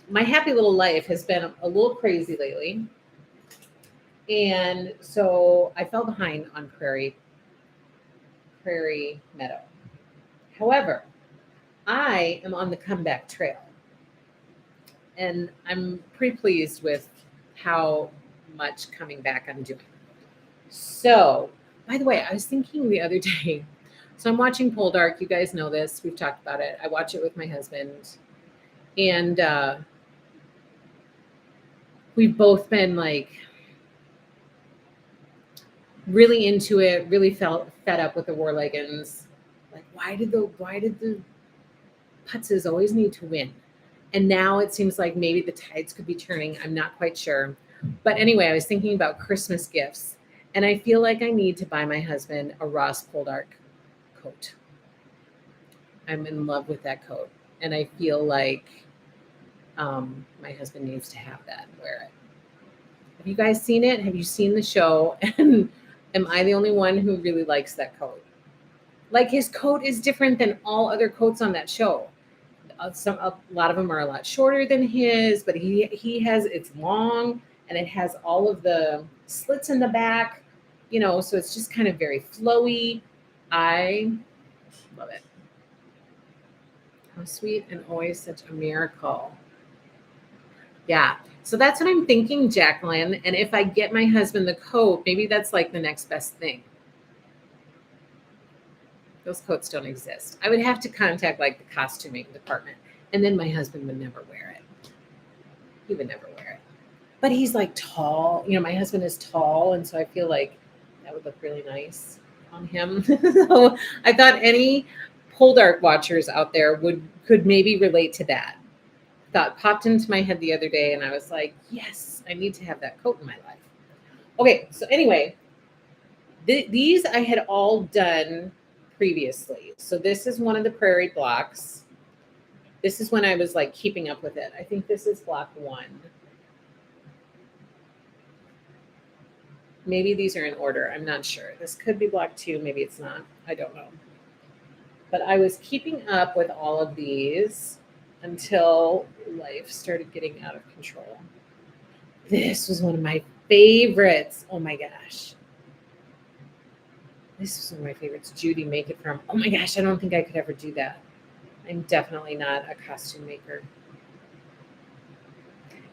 My happy little life has been a little crazy lately. And so I fell behind on Prairie Meadow. However, I am on the comeback trail. And I'm pretty pleased with how much coming back I'm doing. So, by the way, I was thinking the other day, so I'm watching Pole Dark. You guys know this. We've talked about it. I watch it with my husband. And we've both been like really into it, really fed up with the War Leggins. Like, why did the putzes always need to win? And now it seems like maybe the tides could be turning. I'm not quite sure. But anyway, I was thinking about Christmas gifts. And I feel like I need to buy my husband a Ross Pole Dark coat. I'm in love with that coat. And I feel like my husband needs to have that and wear it. Have you guys seen it? Have you seen the show? And am I the only one who really likes that coat? Like, his coat is different than all other coats on that show. A lot of them are a lot shorter than his, but he has, it's long and it has all of the slits in the back, you know, so it's just kind of very flowy. I love it. How sweet and always such a miracle. Yeah. So that's what I'm thinking, Jacqueline. And if I get my husband the coat, maybe that's like the next best thing. Those coats don't exist. I would have to contact like the costuming department, and then my husband would never wear it. He would never wear it. But he's like tall. You know, my husband is tall, and so I feel like that would look really nice on him. So I thought any Pole Dark watchers out there could maybe relate to that. Thought popped into my head the other day, and I was like, yes, I need to have that coat in my life. Okay, so anyway, these I had all done previously. So this is one of the prairie blocks. This is when I was like keeping up with it. I think this is block 1. Maybe these are in order. I'm not sure. This could be block 2. Maybe it's not. I don't know. But I was keeping up with all of these until life started getting out of control. This was one of my favorites. Oh my gosh. This was one of my favorites. Judy, make it from. Oh my gosh, I don't think I could ever do that. I'm definitely not a costume maker.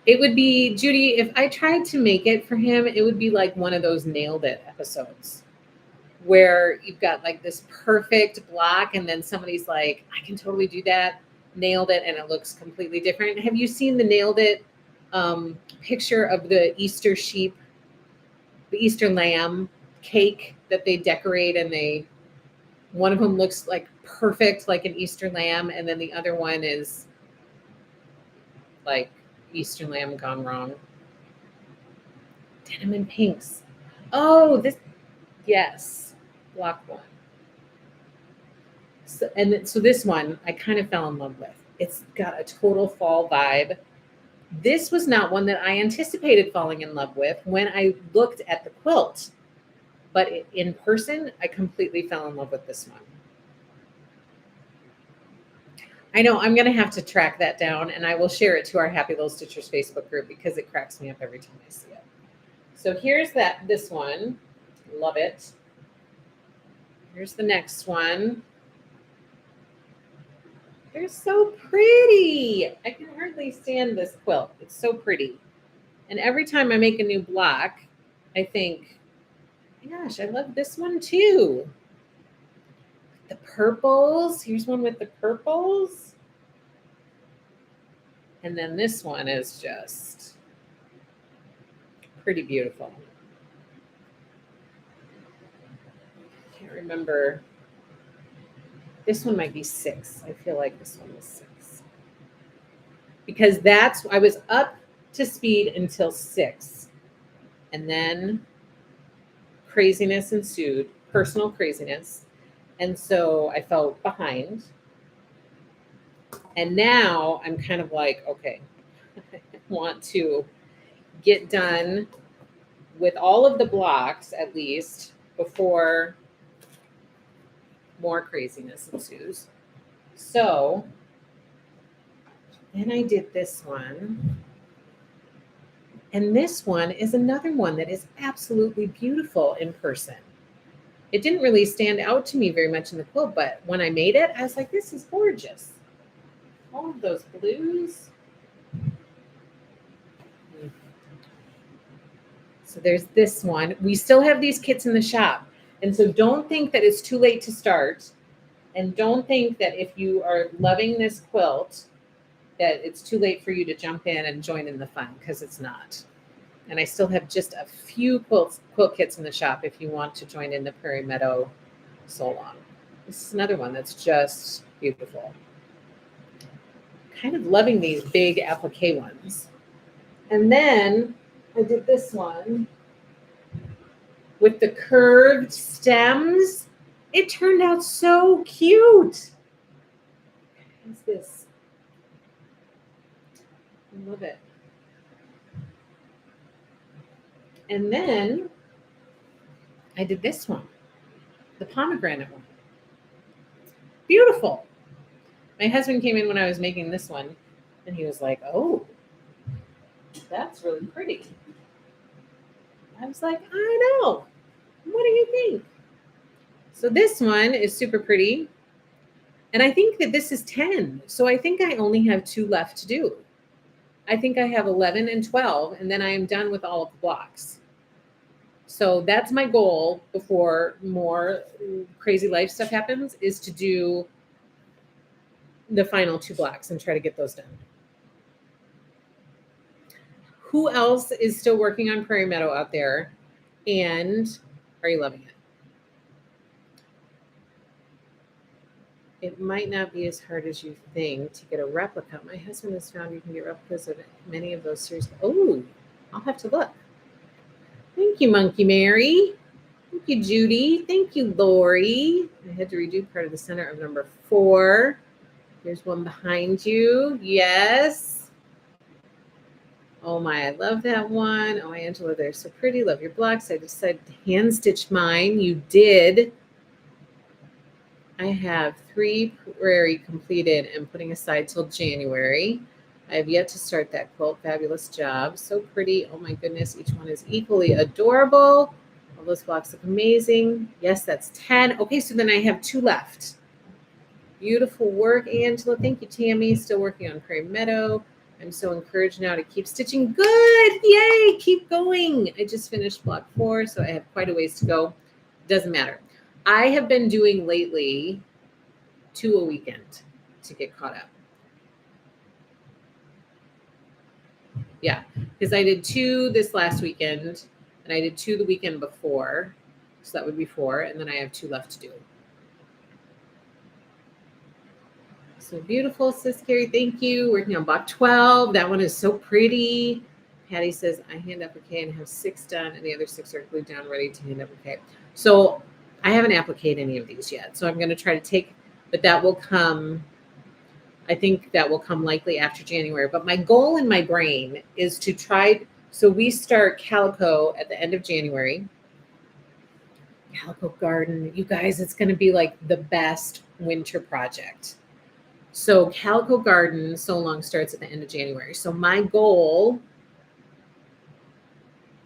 It would be, Judy, if I tried to make it for him, it would be like one of those nailed it episodes where you've got like this perfect block and then somebody's like, I can totally do that, nailed it, and it looks completely different. Have you seen the nailed it picture of the Easter sheep, the Easter lamb cake that they decorate, and one of them looks like perfect, like an Easter lamb, and then the other one is like Easter lamb gone wrong. Denim and pinks. Oh, this, yes, block 1. So this one I kind of fell in love with. It's got a total fall vibe. This was not one that I anticipated falling in love with when I looked at the quilt, but in person, I completely fell in love with this one. I know I'm going to have to track that down, and I will share it to our Happy Little Stitchers Facebook group because it cracks me up every time I see it. So here's this one. Love it. Here's the next one. They're so pretty. I can hardly stand this quilt. It's so pretty. And every time I make a new block, I think, oh my gosh, I love this one too. The purples. Here's one with the purples. And then this one is just pretty beautiful. Can't remember. This one might be 6. I feel like this one was 6. Because I was up to speed until 6. And then craziness ensued, personal craziness. And so I fell behind. And now I'm kind of like, okay, I want to get done with all of the blocks at least before more craziness ensues. So then I did this one. And this one is another one that is absolutely beautiful in person. It didn't really stand out to me very much in the quilt, but when I made it, I was like, this is gorgeous. All of those blues. So there's this one. We still have these kits in the shop. And so don't think that it's too late to start. And don't think that if you are loving this quilt, that it's too late for you to jump in and join in the fun, because it's not. And I still have just a few quilt kits in the shop if you want to join in the Prairie Meadow Sew Along. This is another one that's just beautiful. Kind of loving these big applique ones. And then I did this one with the curved stems. It turned out so cute. What's this? I love it. And then I did this one, the pomegranate one. Beautiful. My husband came in when I was making this one, and he was like, oh, that's really pretty. I was like, I know. What do you think? So this one is super pretty. And I think that this is 10. So I think I only have 2 left to do. I think I have 11 and 12, and then I am done with all of the blocks. So that's my goal before more crazy life stuff happens, is to do the final 2 blocks and try to get those done. Who else is still working on Prairie Meadow out there? And are you loving it? It might not be as hard as you think to get a replica. My husband has found you can get replicas of many of those series. Oh, I'll have to look. Thank you, Monkey Mary. Thank you, Judy. Thank you, Lori. I had to redo part of the center of number 4. There's one behind you. Yes. Oh my, I love that one. Oh, Angela, they're so pretty. Love your blocks. I decided to hand stitch mine. You did. I have 3 prairie completed and putting aside till January. I have yet to start that quilt. Fabulous job. So pretty. Oh my goodness. Each one is equally adorable. All those blocks look amazing. Yes, that's 10. Okay, so then I have 2 left. Beautiful work, Angela. Thank you, Tammy. Still working on Prairie Meadow. I'm so encouraged now to keep stitching. Good. Yay. Keep going. I just finished block 4, so I have quite a ways to go. Doesn't matter. I have been doing lately 2 a weekend to get caught up. Yeah, because I did 2 this last weekend, and I did 2 the weekend before. So that would be 4, and then I have 2 left to do. So beautiful, sis Carrie. Thank you. Working on block 12. That one is so pretty. Patty says, I hand up okay and have 6 done, and the other 6 are glued down, ready to hand up okay. So I haven't appliqued any of these yet. So I'm going to try to take, but that will come, I think that will come likely after January. But my goal in my brain is to try, so we start Calico at the end of January. Calico Garden. You guys, it's going to be like the best winter project. So Calico Garden So Long starts at the end of January. So my goal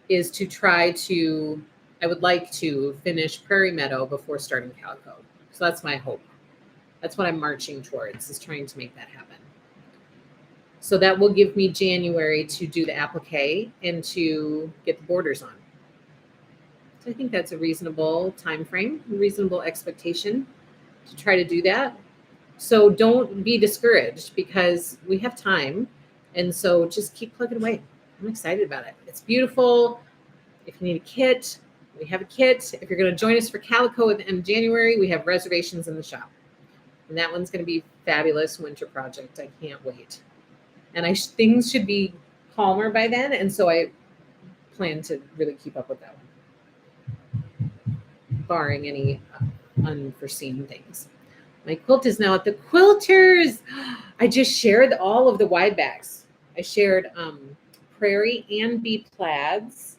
is to try to, I would like to finish Prairie Meadow before starting Calico. So that's my hope. That's what I'm marching towards, is trying to make that happen. So that will give me January to do the applique and to get the borders on. So I think that's a reasonable time frame, reasonable expectation to try to do that. So don't be discouraged because we have time. And so just keep plugging away. I'm excited about it. It's beautiful. If you need a kit, we have a kit. If you're going to join us for Calico at the end of January, we have reservations in the shop. And that one's going to be fabulous winter project. I can't wait. And things should be calmer by then. And so I plan to really keep up with that one, barring any unforeseen things. My quilt is now at the Quilters. I just shared all of the wide backs. I shared Prairie and bee plaids.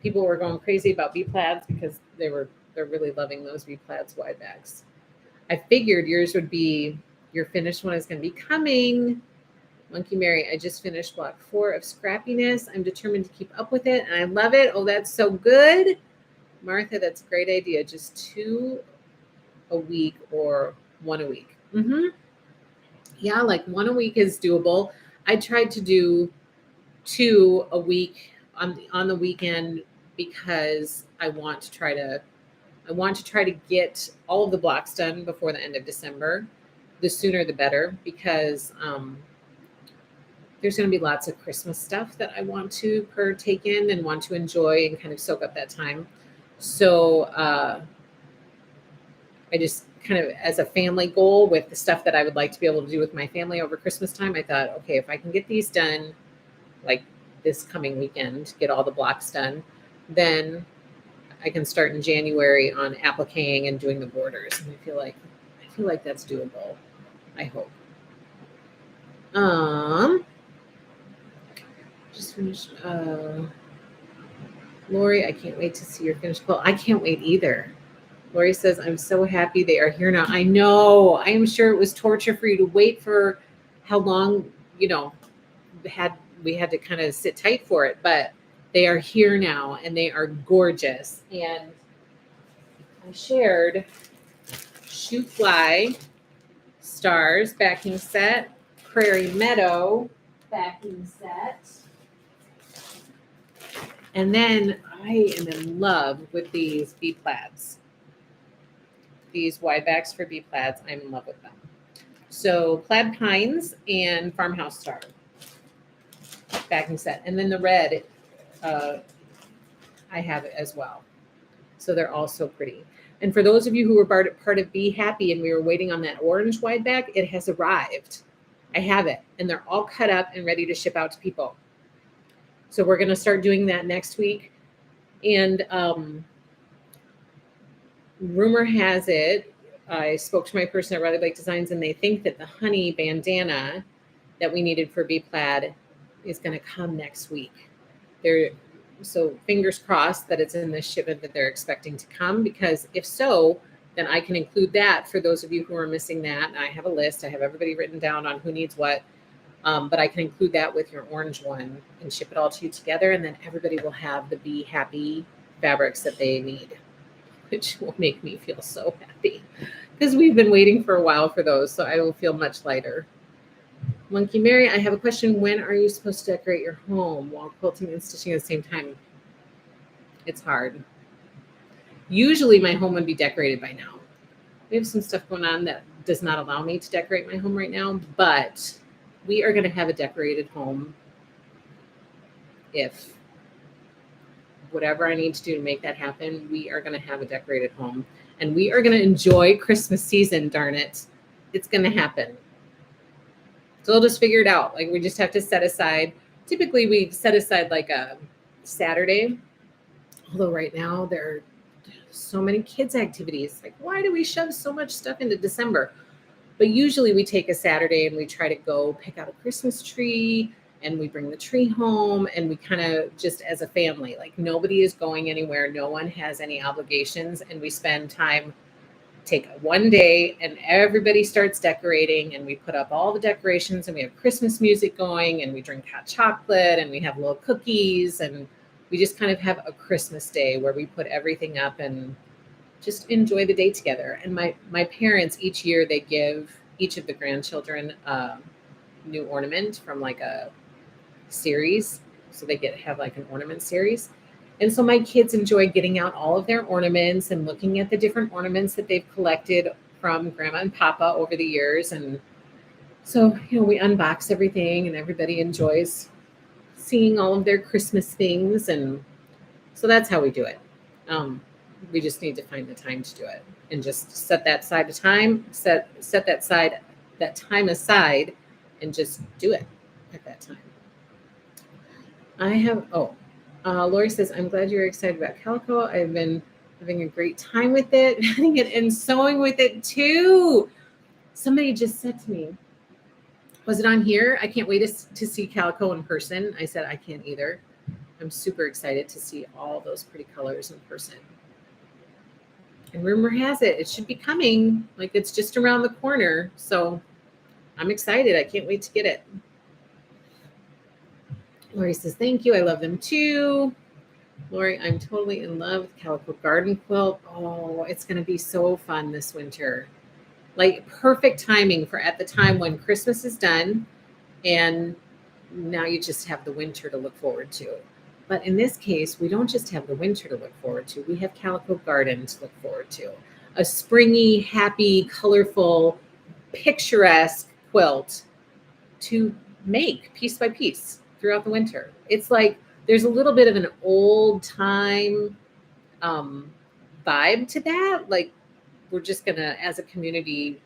People were going crazy about bee plaids because they're really loving those bee plaids wide backs. I figured yours would be, your finished one is going to be coming. Monkey Mary, I just finished block 4 of Scrappiness. I'm determined to keep up with it, and I love it. Oh, that's so good. Martha, that's a great idea. Just 2 a week or 1 a week. Yeah, like 1 a week is doable. I tried to do 2 a week on the weekend because I want to try to get all of the blocks done before the end of December. The sooner the better, because there's going to be lots of Christmas stuff that I want to partake in and want to enjoy and kind of soak up that time. So I just kind of, as a family goal with the stuff that I would like to be able to do with my family over Christmas time, I thought, okay, if I can get these done like this coming weekend, get all the blocks done, then I can start in January on appliquing and doing the borders. And I feel like that's doable. I hope. Just finished. Lori, I can't wait to see your finished quilt. I can't wait either. Lori says, I'm so happy they are here now. I know. I am sure it was torture for you to wait for how long, we had to kind of sit tight for it, but they are here now and they are gorgeous. And I shared Shoot Fly Stars backing set, Prairie Meadow backing set. And then I am in love with these bee plaids. These wide backs for bee plaids, I'm in love with them. So Plaid Pines and Farmhouse Star backing set. And then the red, I have it as well. So they're all so pretty. And for those of you who were part of Be Happy and we were waiting on that orange wide back, it has arrived. I have it. And they're all cut up and ready to ship out to people. So we're going to start doing that next week. And rumor has it, I spoke to my person at Riley Blake Designs, and they think that the honey bandana that we needed for B plaid is going to come next week. So fingers crossed that it's in the shipment that they're expecting to come, because if so, then I can include that for those of you who are missing that. And I have a list. I have everybody written down on who needs what. But I can include that with your orange one and ship it all to you together. And then everybody will have the Be Happy fabrics that they need, which will make me feel so happy because we've been waiting for a while for those. So I will feel much lighter. Monkey Mary, I have a question. When are you supposed to decorate your home while quilting and stitching at the same time? It's hard. Usually my home would be decorated by now. We have some stuff going on that does not allow me to decorate my home right now, but we are going to have a decorated home if whatever I need to do to make that happen. We are going to have a decorated home, and we are going to enjoy Christmas season. Darn it. It's going to happen. So we'll just figure it out. Like, we just have to set aside. Typically we set aside like a Saturday. Although right now there are so many kids activities. Like, why do we shove so much stuff into December? But usually we take a Saturday and we try to go pick out a Christmas tree, and we bring the tree home, and we kind of just as a family, like nobody is going anywhere. No one has any obligations. And we spend time, take one day, and everybody starts decorating, and we put up all the decorations, and we have Christmas music going, and we drink hot chocolate, and we have little cookies, and we just kind of have a Christmas day where we put everything up and just enjoy the day together. And my parents, each year, they give each of the grandchildren a new ornament from like a series. So they have like an ornament series. And so my kids enjoy getting out all of their ornaments and looking at the different ornaments that they've collected from Grandma and Papa over the years. And so, we unbox everything, and everybody enjoys seeing all of their Christmas things. And so that's how we do it. We just need to find the time to do it, and just set that time aside and just do it at that time. Lori says, I'm glad you're excited about calico. I've been having a great time with it, and sewing with it too. Somebody just said to me, was it on here? I can't wait to see calico in person. I said, I can't either. I'm super excited to see all those pretty colors in person. And rumor has it should be coming. Like, it's just around the corner. So I'm excited. I can't wait to get it. Lori says, thank you. I love them too. Lori, I'm totally in love with Calico Garden Quilt. Oh, it's going to be so fun this winter. Like, perfect timing for at the time when Christmas is done, and now you just have the winter to look forward to. But in this case, we don't just have the winter to look forward to. We have Calico Garden to look forward to. A springy, happy, colorful, picturesque quilt to make piece by piece throughout the winter. It's like there's a little bit of an old time vibe to that. Like, we're just going to, as a community,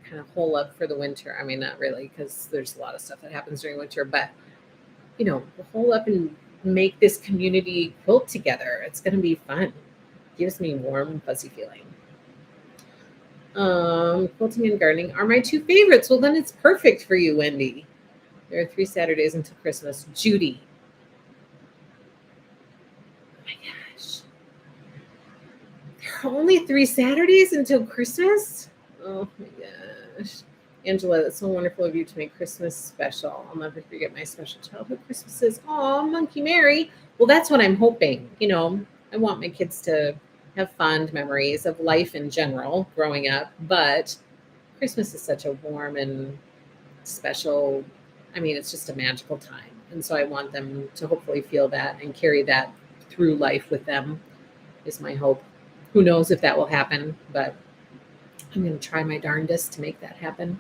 kind of hole up for the winter. I mean, not really, because there's a lot of stuff that happens during winter, but we'll hole up and make this community quilt together. It's going to be fun. Gives me warm, fuzzy feeling. Quilting and gardening are my two favorites. Well, then it's perfect for you, Wendy. There are 3 Saturdays until Christmas. Judy. Oh my gosh. There are only 3 Saturdays until Christmas? Oh my gosh. Angela, that's so wonderful of you to make Christmas special. I'll never forget my special childhood Christmases. Oh, Monkey Mary. Well, that's what I'm hoping. I want my kids to have fond memories of life in general growing up, but Christmas is such a warm and special, it's just a magical time. And so I want them to hopefully feel that and carry that through life with them, is my hope. Who knows if that will happen, but I'm going to try my darndest to make that happen.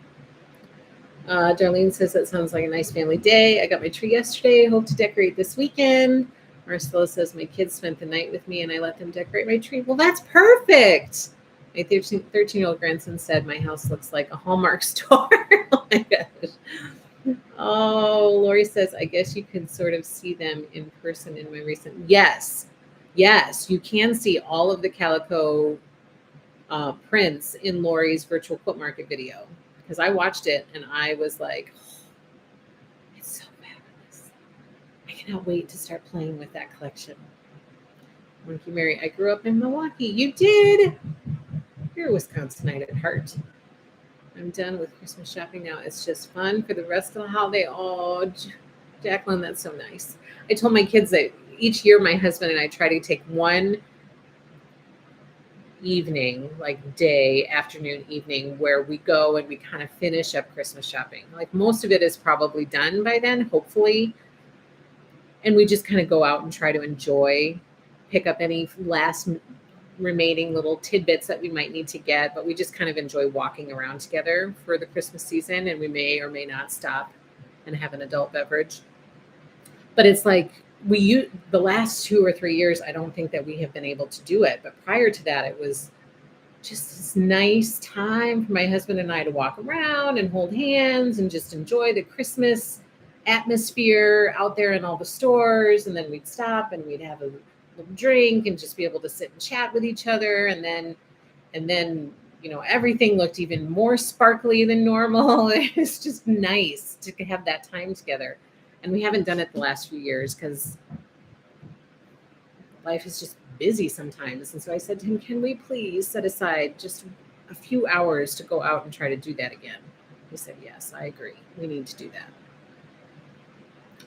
Darlene says, that sounds like a nice family day. I got my tree yesterday. Hope to decorate this weekend. Marcella says, my kids spent the night with me and I let them decorate my tree. Well, that's perfect. My 13-year-old grandson said my house looks like a Hallmark store. Oh my gosh. Oh, Lori says, I guess you can sort of see them in person in my recent. Yes, you can see all of the calico prints in Lori's virtual quilt market video, because I watched it and I was like, oh, it's so fabulous. I cannot wait to start playing with that collection. Monkey Mary, I grew up in Milwaukee. You did? You're a Wisconsinite at heart. I'm done with Christmas shopping now. It's just fun for the rest of the holiday. Oh, Jacqueline, that's so nice. I told my kids that each year my husband and I try to take one evening, like day, afternoon, evening, where we go and we kind of finish up Christmas shopping. Like most of it is probably done by then, hopefully. And we just kind of go out and try to enjoy, pick up any last remaining little tidbits that we might need to get, but we just kind of enjoy walking around together for the Christmas season, and we may or may not stop and have an adult beverage. But it's like the last 2 or 3 years, I don't think that we have been able to do it. But prior to that, it was just this nice time for my husband and I to walk around and hold hands and just enjoy the Christmas atmosphere out there in all the stores. And then we'd stop and we'd have a little drink and just be able to sit and chat with each other. And then, everything looked even more sparkly than normal. It's just nice to have that time together. And we haven't done it the last few years because life is just busy sometimes. And so I said to him, can we please set aside just a few hours to go out and try to do that again? He said, yes, I agree. We need to do that.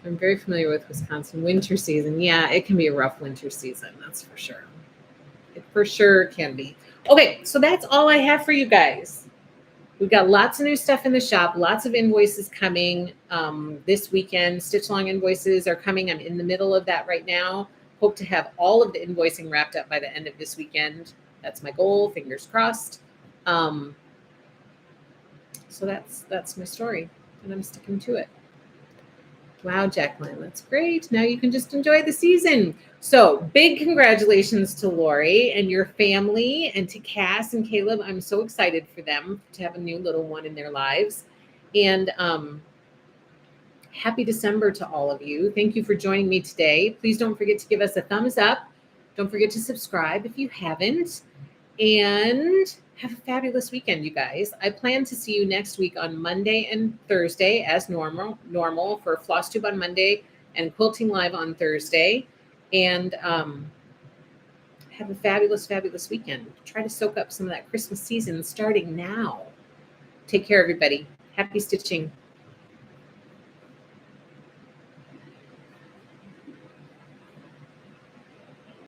I'm very familiar with Wisconsin winter season. Yeah, it can be a rough winter season. That's for sure. It for sure can be. Okay, so that's all I have for you guys. We've got lots of new stuff in the shop, lots of invoices coming this weekend. Stitch Along invoices are coming. I'm in the middle of that right now. Hope to have all of the invoicing wrapped up by the end of this weekend. That's my goal, fingers crossed. So that's my story, and I'm sticking to it. Wow, Jacqueline, that's great. Now you can just enjoy the season. So big congratulations to Lori and your family, and to Cass and Caleb. I'm so excited for them to have a new little one in their lives. And happy December to all of you. Thank you for joining me today. Please don't forget to give us a thumbs up. Don't forget to subscribe if you haven't. And have a fabulous weekend, you guys. I plan to see you next week on Monday and Thursday as normal for FlossTube on Monday and Quilting Live on Thursday. And have a fabulous, fabulous weekend. Try to soak up some of that Christmas season starting now. Take care, everybody. Happy stitching.